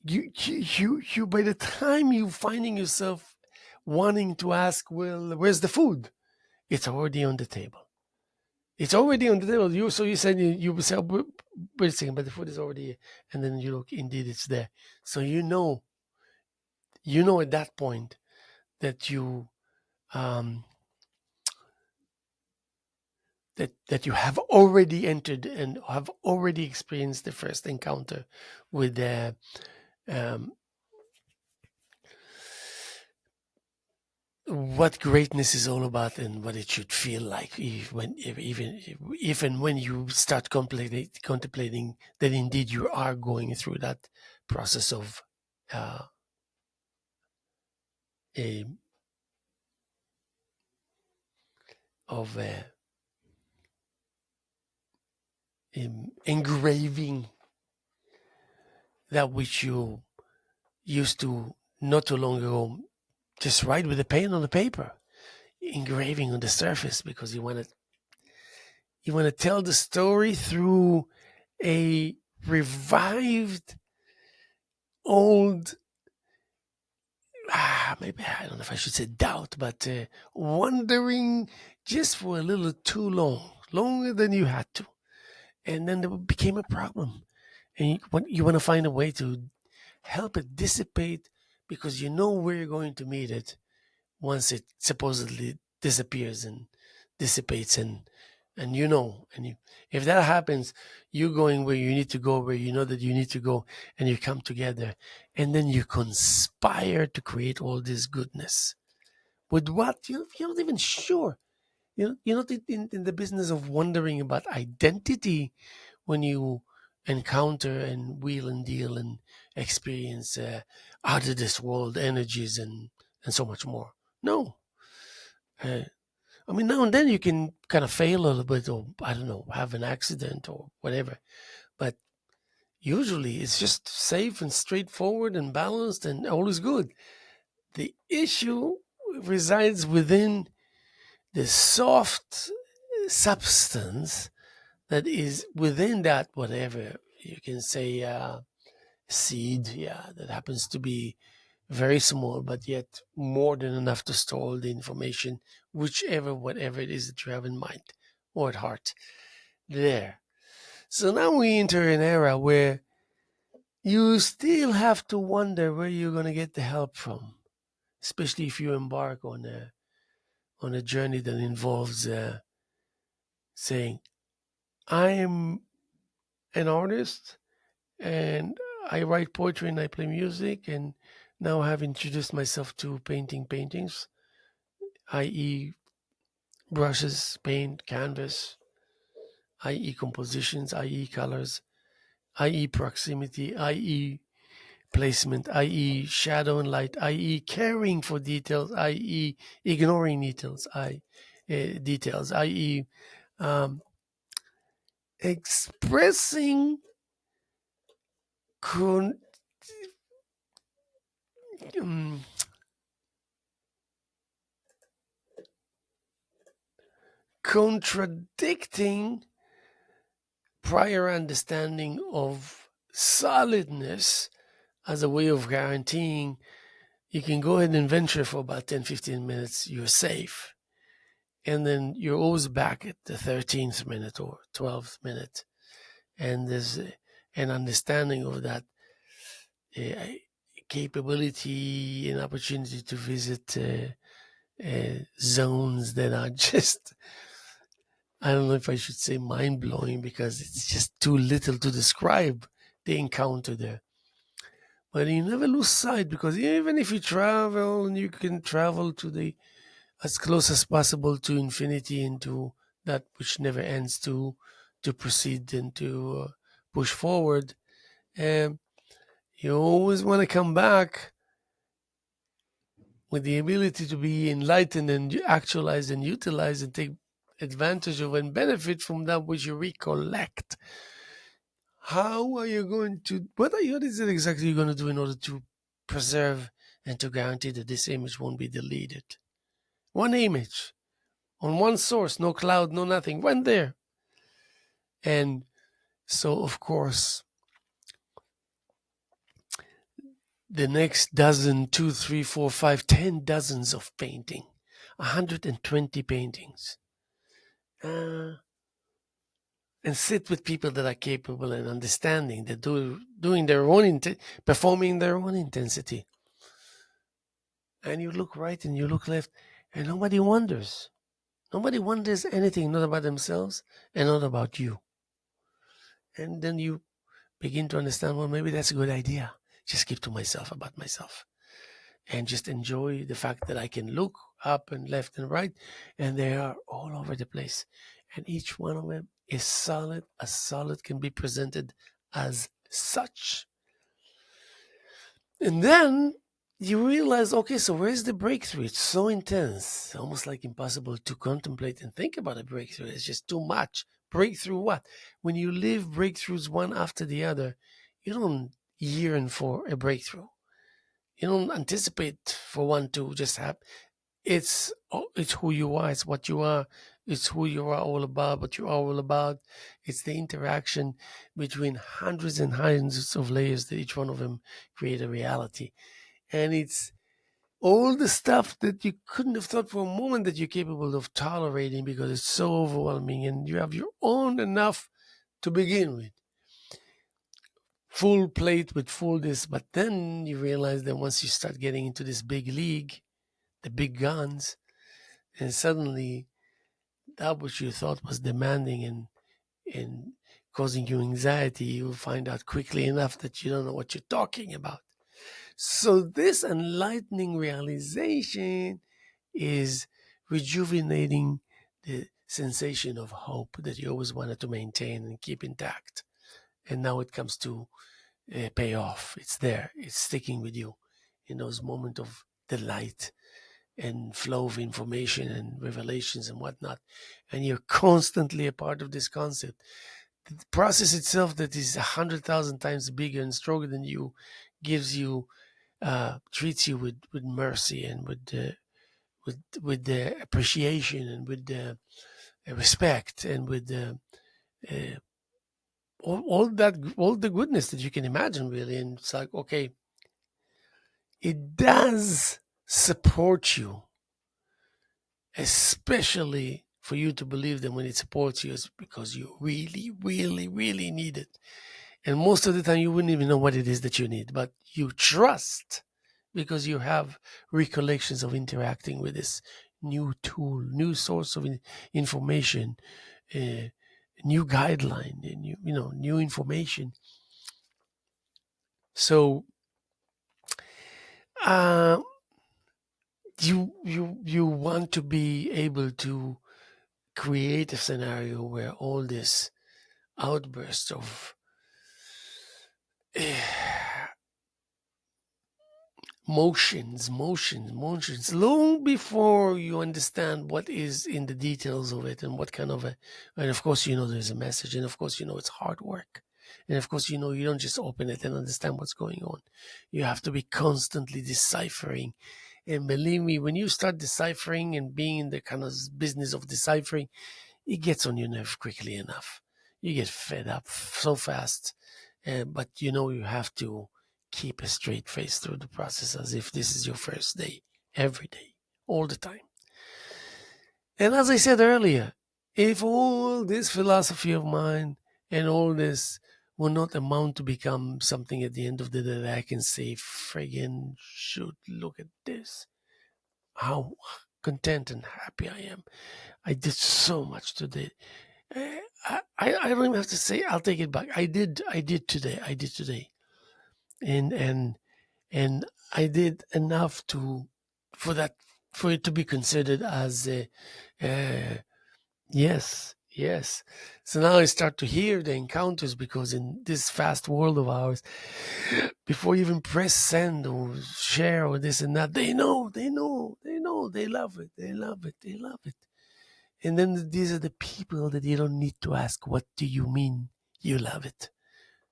you by the time you finding yourself wanting to ask, well, where's the food, it's already on the table. It's already on the table. You said you say, "Oh, wait a second, but the food is already here." And then you look, indeed it's there. So you know at that point that um you have already entered and have already experienced the first encounter with um, what greatness is all about and what it should feel like, if and when you start contemplating that indeed you are going through that process uh, a, of engraving that which you used to not too long ago just write with a pen on the paper, engraving on the surface, because you want to tell the story through a revived old, maybe I don't know if I should say doubt, but wondering just for a little too long, longer than you had to, and then it became a problem, and you want to find a way to help it dissipate, because you know where you're going to meet it once it supposedly disappears and dissipates, and if that happens, you going where you need to go, where you know that you need to go, and you come together, and then you conspire to create all this goodness with what you're not even sure. You're not in the business of wondering about identity when you encounter and wheel and deal and experience out of this world energies and so much more. No. uh, I mean, now and then you can kind of fail a little bit, or I don't know, have an accident or whatever, but usually it's just safe and straightforward and balanced and all is good. The issue resides within the soft substance that is within that, whatever you can say, seed, yeah, that happens to be very small, but yet more than enough to store all the information, whatever it is that you have in mind or at heart. There. So now we enter an era where you still have to wonder where you're going to get the help from, especially if you embark on a journey that involves saying, "I'm an artist and I write poetry and I play music, and now I have introduced myself to paintings, i.e., brushes, paint, canvas, i.e., compositions, i.e., colors, i.e., proximity, i.e., placement, i.e., shadow and light, i.e., caring for details, i.e., ignoring details, i.e., um, expressing con- um, contradicting prior understanding of solidness as a way of guaranteeing you can go ahead and venture for about 10-15 minutes, you're safe. And then you're always back at the 13th minute or 12th minute. And there's an understanding of that uh, capability and opportunity to visit zones that are just, I don't know if I should say mind blowing, because it's just too little to describe the encounter there. But you never lose sight, because even if you travel and you can travel to the as close as possible to infinity and to that which never ends, to proceed and to push forward, um, You always want to come back with the ability to be enlightened and actualize and utilize and take advantage of and benefit from that which you recollect. How are you going to, what is it exactly you're going to do in order to preserve and to guarantee that this image won't be deleted? One image on one source, no cloud, no nothing, went there. And so, of course, the next dozen, two, three, four, five, 10 dozens of painting, 120 paintings, uh, and sit with people that are capable and understanding, that doing their own, performing their own intensity. And you look right and you look left, and nobody wonders. Nobody wonders anything, not about themselves and not about you. And then you begin to understand, well, maybe that's a good idea. Just keep to myself about myself and just enjoy the fact that I can look up and left and right, and they are all over the place. And each one of them is solid, as solid can be presented as such. And then you realize, okay, so where's the breakthrough? It's so intense, almost like impossible to contemplate and think about a breakthrough. It's just too much. Breakthrough what? When you live breakthroughs one after the other, you don't yearn for a breakthrough. You don't anticipate for one to just happen. It's who you are. It's what you are. It's who you are all about. What you are all about. It's the interaction between hundreds and hundreds of layers that each one of them create a reality. And it's all the stuff that you couldn't have thought for a moment that you're capable of tolerating because it's so overwhelming, and you have your own enough to begin with. Full plate with full this, but then you realize that once you start getting into this big league, the big guns, and suddenly that which you thought was demanding and causing you anxiety, you'll find out quickly enough that you don't know what you're talking about. So this enlightening realization is rejuvenating the sensation of hope that you always wanted to maintain and keep intact. And now it comes to pay off. It's there. It's sticking with you in those moments of delight and flow of information and revelations and whatnot. And you're constantly a part of this concept. The process itself, that is 100,000 times bigger and stronger than you, gives you, treats you with mercy and with the appreciation and with the respect and with the uh, all the goodness that you can imagine, really. And it's like, okay, it does support you, especially for you to believe that when it supports you, it's because you really, really, really need it. And most of the time, you wouldn't even know what it is that you need, but you trust because you have recollections of interacting with this new tool, new source of information, uh, new guideline, and new information. So uh, you want to be able to create a scenario where all this outburst of motions, long before you understand what is in the details of it and what kind of and of course, there's a message, and of course, it's hard work. And of course, you don't just open it and understand what's going on. You have to be constantly deciphering. And believe me, when you start deciphering and being in the kind of business of deciphering, it gets on your nerve quickly enough. You get fed up so fast. But you have to keep a straight face through the process as if this is your first day, every day, all the time. And as I said earlier, if all this philosophy of mine and all this will not amount to become something at the end of the day that I can say, friggin' shoot, look at this. How content and happy I am. I did so much today. I don't even have to say. I'll take it back. I did today. I did today, and I did enough for that, for it to be considered as a, yes, Yes. So now I start to hear the encounters because in this fast world of ours, before you even press send or share or this and that, they love it, they love it, they love it. And then these are the people that you don't need to ask, what do you mean you love it?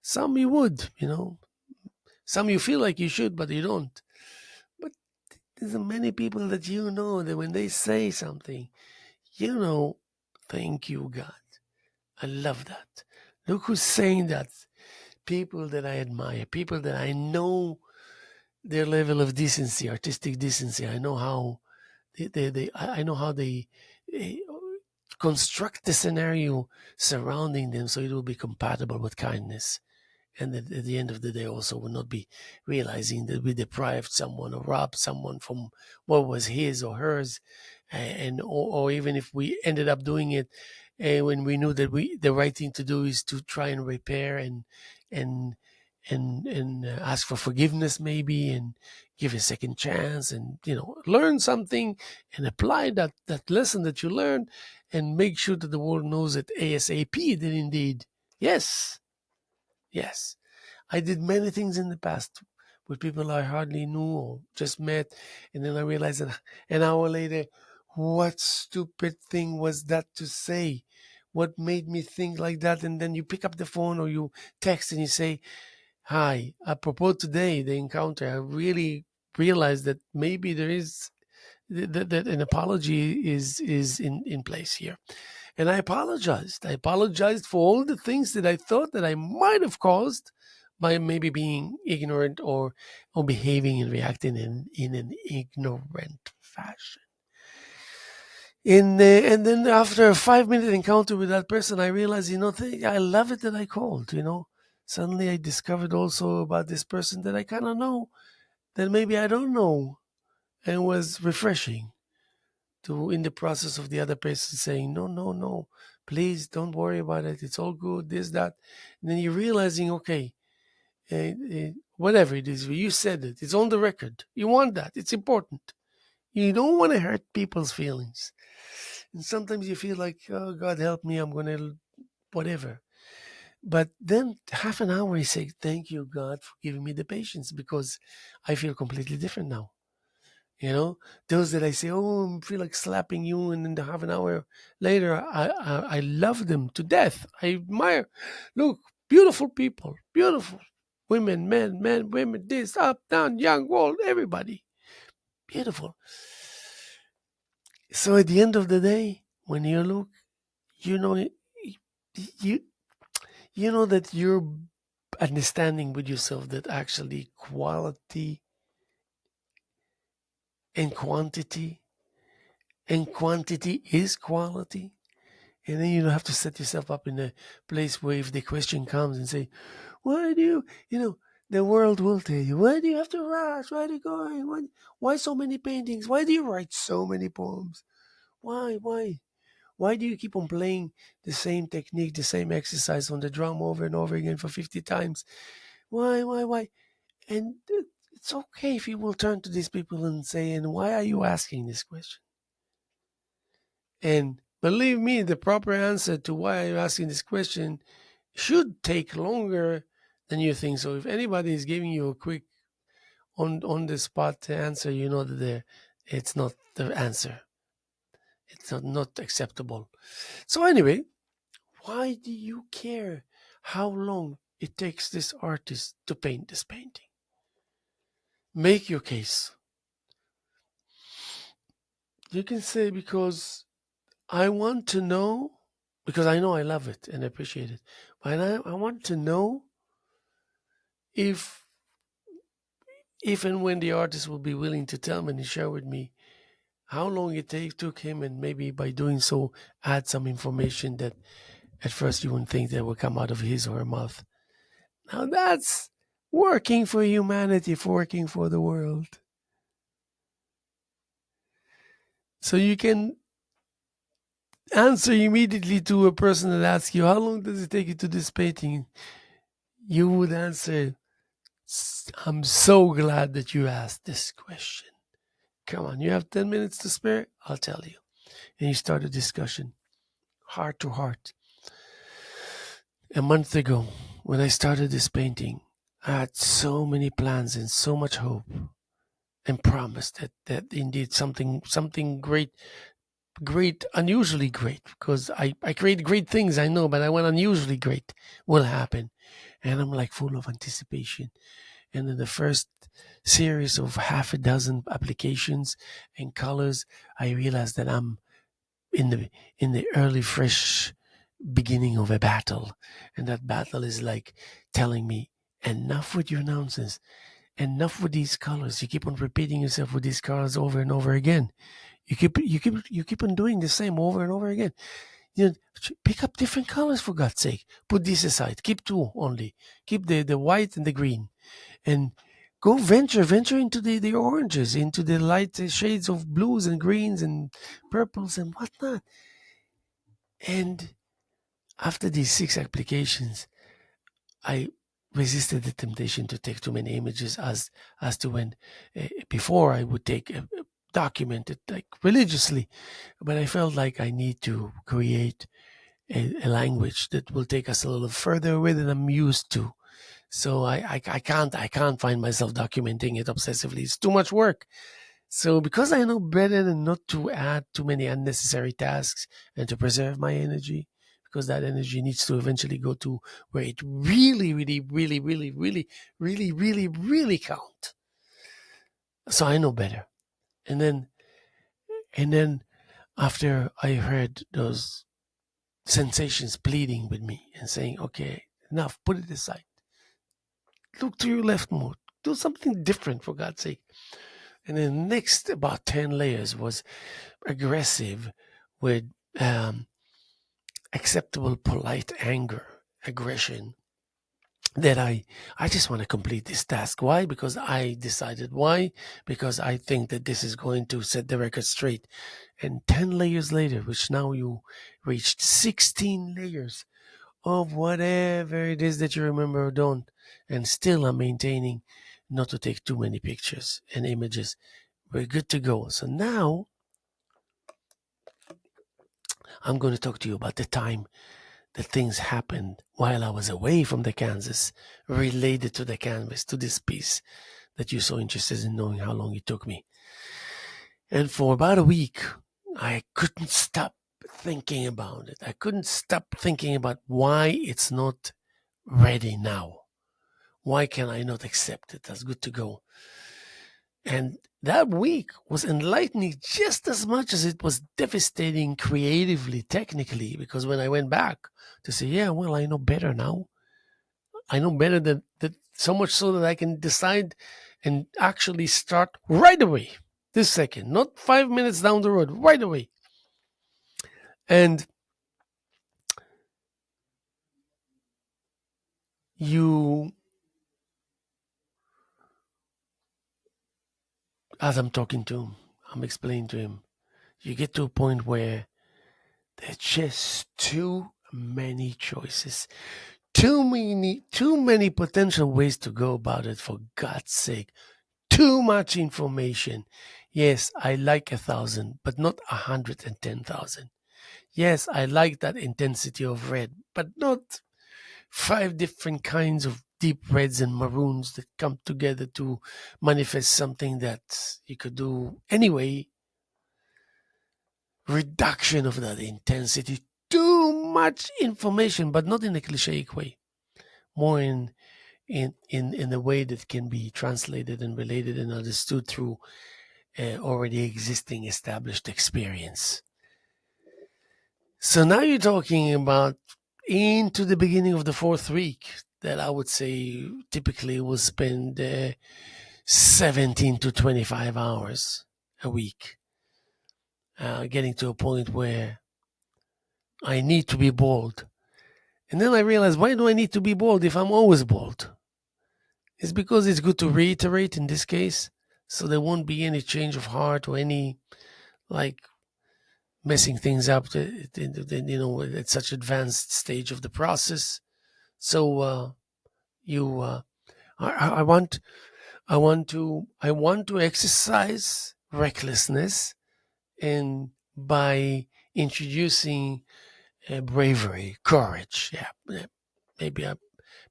Some you would, some you feel like you should, but you don't. But there's many people that that when they say something, you know, thank you, God. I love that. Look who's saying that. People that I admire, people that I know their level of decency, artistic decency. I know how I know how they eh, construct the scenario surrounding them so it will be compatible with kindness. And at the end of the day, also will not be realizing that we deprived someone or robbed someone from what was his or hers, or even if we ended up doing it, when we knew that the right thing to do is to try and repair and ask for forgiveness maybe, and give a second chance, and learn something and apply that lesson that you learned, and make sure that the world knows it ASAP that indeed, yes, yes, I did many things in the past with people I hardly knew or just met, and then I realized that an hour later, what stupid thing was that to say? What made me think like that? And then you pick up the phone or you text and you say, "Hi, apropos today, the encounter, I really realized that maybe there is that an apology is in place here." And I apologized. I apologized for all the things that I thought that I might have caused by maybe being ignorant or behaving and reacting in an ignorant fashion. And then after a 5 minute encounter with that person, I realized, I love it that I called. Suddenly I discovered also about this person that I kind of know that maybe I don't know, and was refreshing to in the process of the other person saying, no, no, no, please don't worry about it, it's all good, this, that. And then you're realizing, okay, whatever it is, you said it, it's on the record, you want that, it's important, you don't want to hurt people's feelings. And sometimes you feel like, oh, God help me, I'm gonna whatever. But then half an hour you say, thank you, God, for giving me the patience, because I feel completely different now. You know, those that I say, "Oh, I feel like slapping you," and then the half an hour later, I love them to death. I admire. Look, beautiful people, beautiful women, men, women, this, up, down, young, old, everybody, beautiful. So at the end of the day, when you look, you know, you you know that you're understanding with yourself that actually quality and quantity is quality. And then you have to set yourself up in a place where if the question comes and say, why do the world will tell you, why do you have to rush? Why are you going? Why so many paintings? Why do you write so many poems? Why? Why? Why do you keep on playing the same technique, the same exercise on the drum over and over again for 50 times? Why? And it's okay if you will turn to these people and say, and why are you asking this question? And believe me, the proper answer to why you're asking this question should take longer than you think. So if anybody is giving you a quick on the spot answer, you know that it's not the answer. It's not acceptable. So anyway, why do you care how long it takes this artist to paint this painting? Make your case. You can say, because I want to know, because I know I love it and appreciate it. But I want to know if if and when the artist will be willing to tell me and share with me how long took him, and maybe by doing so add some information that at first you wouldn't think that would come out of his or her mouth. Now that's working for humanity, for working for the world. So you can answer immediately to a person that asks you, how long does it take you to this painting? You would answer, I'm so glad that you asked this question. Come on, you have 10 minutes to spare? I'll tell you. And you start a discussion. heart to heart. A month ago, when I started this painting, I had so many plans and so much hope and promise that indeed something great, unusually great, because I create great things, I know, but I want unusually great will happen. And I'm like full of anticipation. And in the first series of half a dozen applications and colors, I realized that I'm in the early fresh beginning of a battle. And that battle is like telling me, enough with your nonsense, enough with these colors. You keep on repeating yourself with these colors over and over again. You keep on doing the same over and over again. You know, pick up different colors for God's sake. Put this aside. Keep two only. Keep the white and the green, and go venture into the oranges, into the light shades of blues and greens and purples and whatnot. And after these six applications, I resisted the temptation to take too many images, as to when before I would take document it like religiously, but I felt like I need to create a language that will take us a little further away than I'm used to. So I can't find myself documenting it obsessively. It's too much work. So because I know better than not to add too many unnecessary tasks and to preserve my energy, because that energy needs to eventually go to where it really, really, really, really, really, really, really, really count. So I know better. And then after I heard those sensations pleading with me and saying, okay, enough, put it aside. Look to your left more. Do something different, for God's sake. And then the next about 10 layers was aggressive with um, acceptable, polite anger, aggression, that I just want to complete this task. Why? Because I decided. Why? Because I think that this is going to set the record straight. And 10 layers later, which now you reached 16 layers of whatever it is that you remember or don't. And still I'm maintaining not to take too many pictures and images. We're good to go. So now I'm going to talk to you about the time that things happened while I was away from the Kansas related to the canvas, to this piece that you're so interested in knowing how long it took me. And for about a week, I couldn't stop thinking about it. I couldn't stop thinking about why it's not ready now. Why can I not accept it as good to go? And that week was enlightening just as much as it was devastating creatively, technically, because when I went back to say, yeah, well, I know better now. I know better that so much so that I can decide and actually start right away, this second, not 5 minutes down the road, right away. And you, as I'm talking to him, I'm explaining to him, you get to a point where there's just too many choices, too many potential ways to go about it, for God's sake. Too much information. Yes, I like 1,000, but not 110,000. Yes, I like that intensity of red, but not five different kinds of deep reds and maroons that come together to manifest something that you could do anyway. Reduction of that intensity. Too much information, but not in a cliche way. More in a way that can be translated and related and understood through already existing established experience. So now you're talking about into the beginning of the fourth week, that I would say typically will spend 17 to 25 hours a week, getting to a point where I need to be bold. And then I realized, why do I need to be bold if I'm always bold? It's because it's good to reiterate in this case, so there won't be any change of heart or any like messing things up, at such advanced stage of the process. So you, I want, I want to exercise recklessness, and by introducing bravery, courage. Yeah, yeah. Maybe I,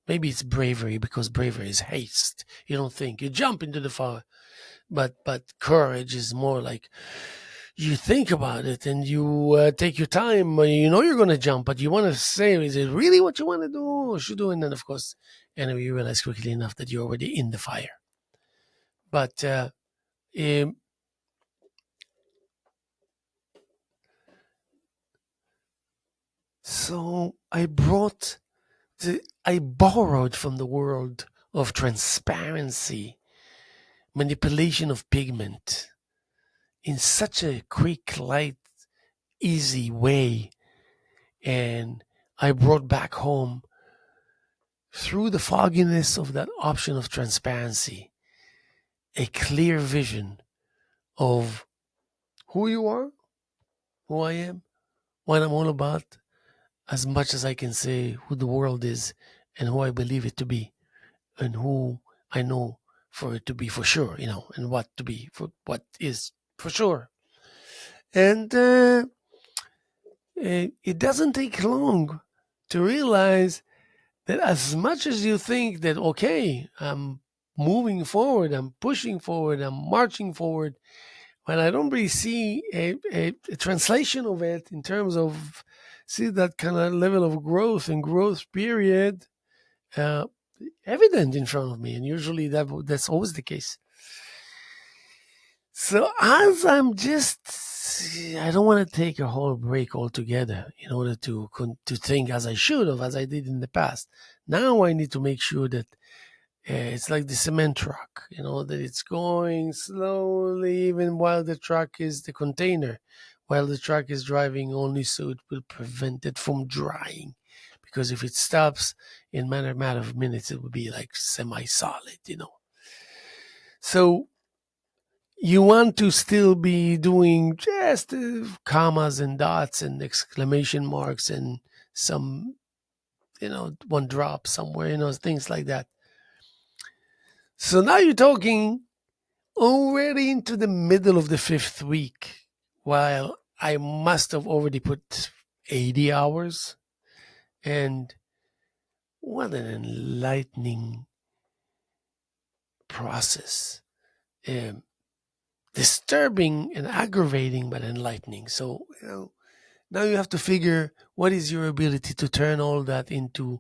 maybe it's bravery because bravery is haste. You don't think, you jump into the fire. But courage is more like you think about it and you take your time. You know you're going to jump, but you want to say, is it really what you want to do or should do? And then, of course, anyway, you realize quickly enough that you're already in the fire. But um, so I borrowed from the world of transparency, manipulation of pigment in such a quick, light, easy way. And I brought back home through the fogginess of that option of transparency a clear vision of who you are, who I am, what I'm all about, as much as I can say who the world is and who I believe it to be and who I know for it to be for sure, and what to be for what is for sure. And it doesn't take long to realize that as much as you think that, okay, I'm moving forward, I'm pushing forward, I'm marching forward, but I don't really see a translation of it in terms of see that kind of level of growth and growth period uh, evident in front of me. And usually that's always the case. So as I'm just, I don't want to take a whole break altogether in order to think as I should have, as I did in the past. Now I need to make sure that it's like the cement truck, that it's going slowly, even while the truck is the container, while the truck is driving, only so it will prevent it from drying. Because if it stops in matter of minutes, it will be like semi-solid. So you want to still be doing just commas and dots and exclamation marks and some, one drop somewhere, things like that. So now you're talking already into the middle of the fifth week, while I must have already put 80 hours. And what an enlightening process. Um, Disturbing and aggravating, but enlightening. So, now you have to figure what is your ability to turn all that into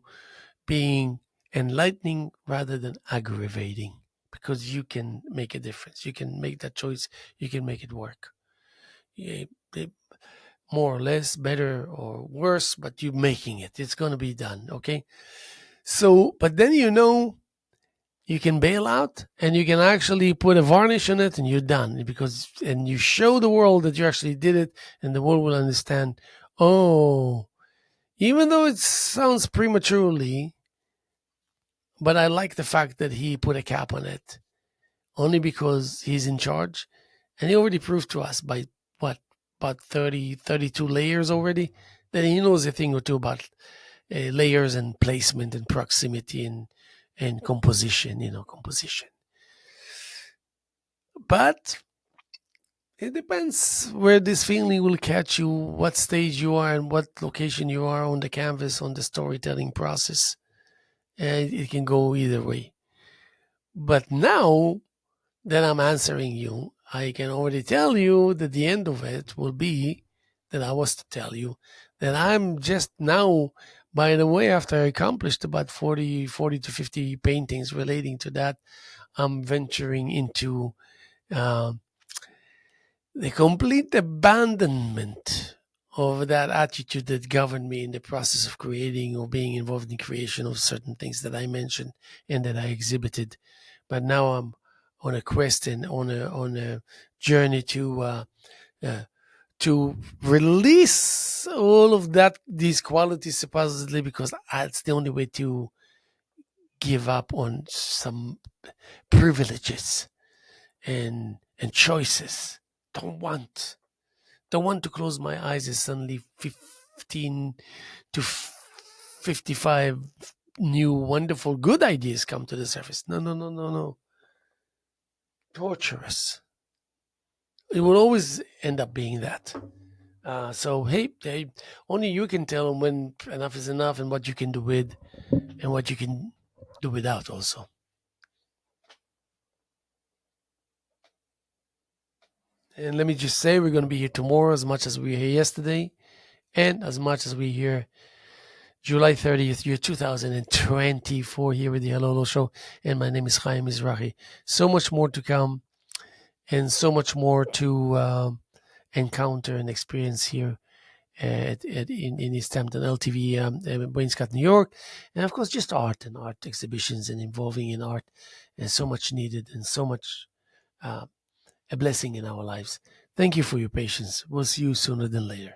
being enlightening rather than aggravating, because you can make a difference. You can make that choice. You can make it work. Yeah, more or less, better or worse, but you're making it. It's going to be done. Okay. So, but then you can bail out and you can actually put a varnish on it and you're done, and you show the world that you actually did it, and the world will understand. Oh, even though it sounds prematurely, but I like the fact that he put a cap on it only because he's in charge. And he already proved to us by what, about 30, 32 layers already, that he knows a thing or two about layers and placement and proximity and composition, composition. But it depends where this feeling will catch you, what stage you are, and what location you are on the canvas, on the storytelling process. And it can go either way. But now that I'm answering you, I can already tell you that the end of it will be that I was to tell you that I'm just now, by the way, after I accomplished about 40 to 50 paintings relating to that, I'm venturing into um, the complete abandonment of that attitude that governed me in the process of creating or being involved in creation of certain things that I mentioned and that I exhibited. But now I'm on a quest and on a journey uh, to release all of that, these qualities supposedly, because it's the only way to give up on some privileges and choices. Don't want don't want to close my eyes as suddenly 15 to 55 new wonderful good ideas come to the surface. No, no, no, no, no. Torturous. It will always end up being that. Hey, only you can tell them when enough is enough and what you can do with and what you can do without also. And let me just say, we're going to be here tomorrow as much as we were here yesterday and as much as we here July 30th, year 2024 here with the Hello Show. And my name is Haim Mizrahi. So much more to come and so much more to encounter and experience here in East Hampton, LTV, Wainscott, New York. And of course, just art and art exhibitions and involving in art is so much needed and so much uh, a blessing in our lives. Thank you for your patience. We'll see you sooner than later.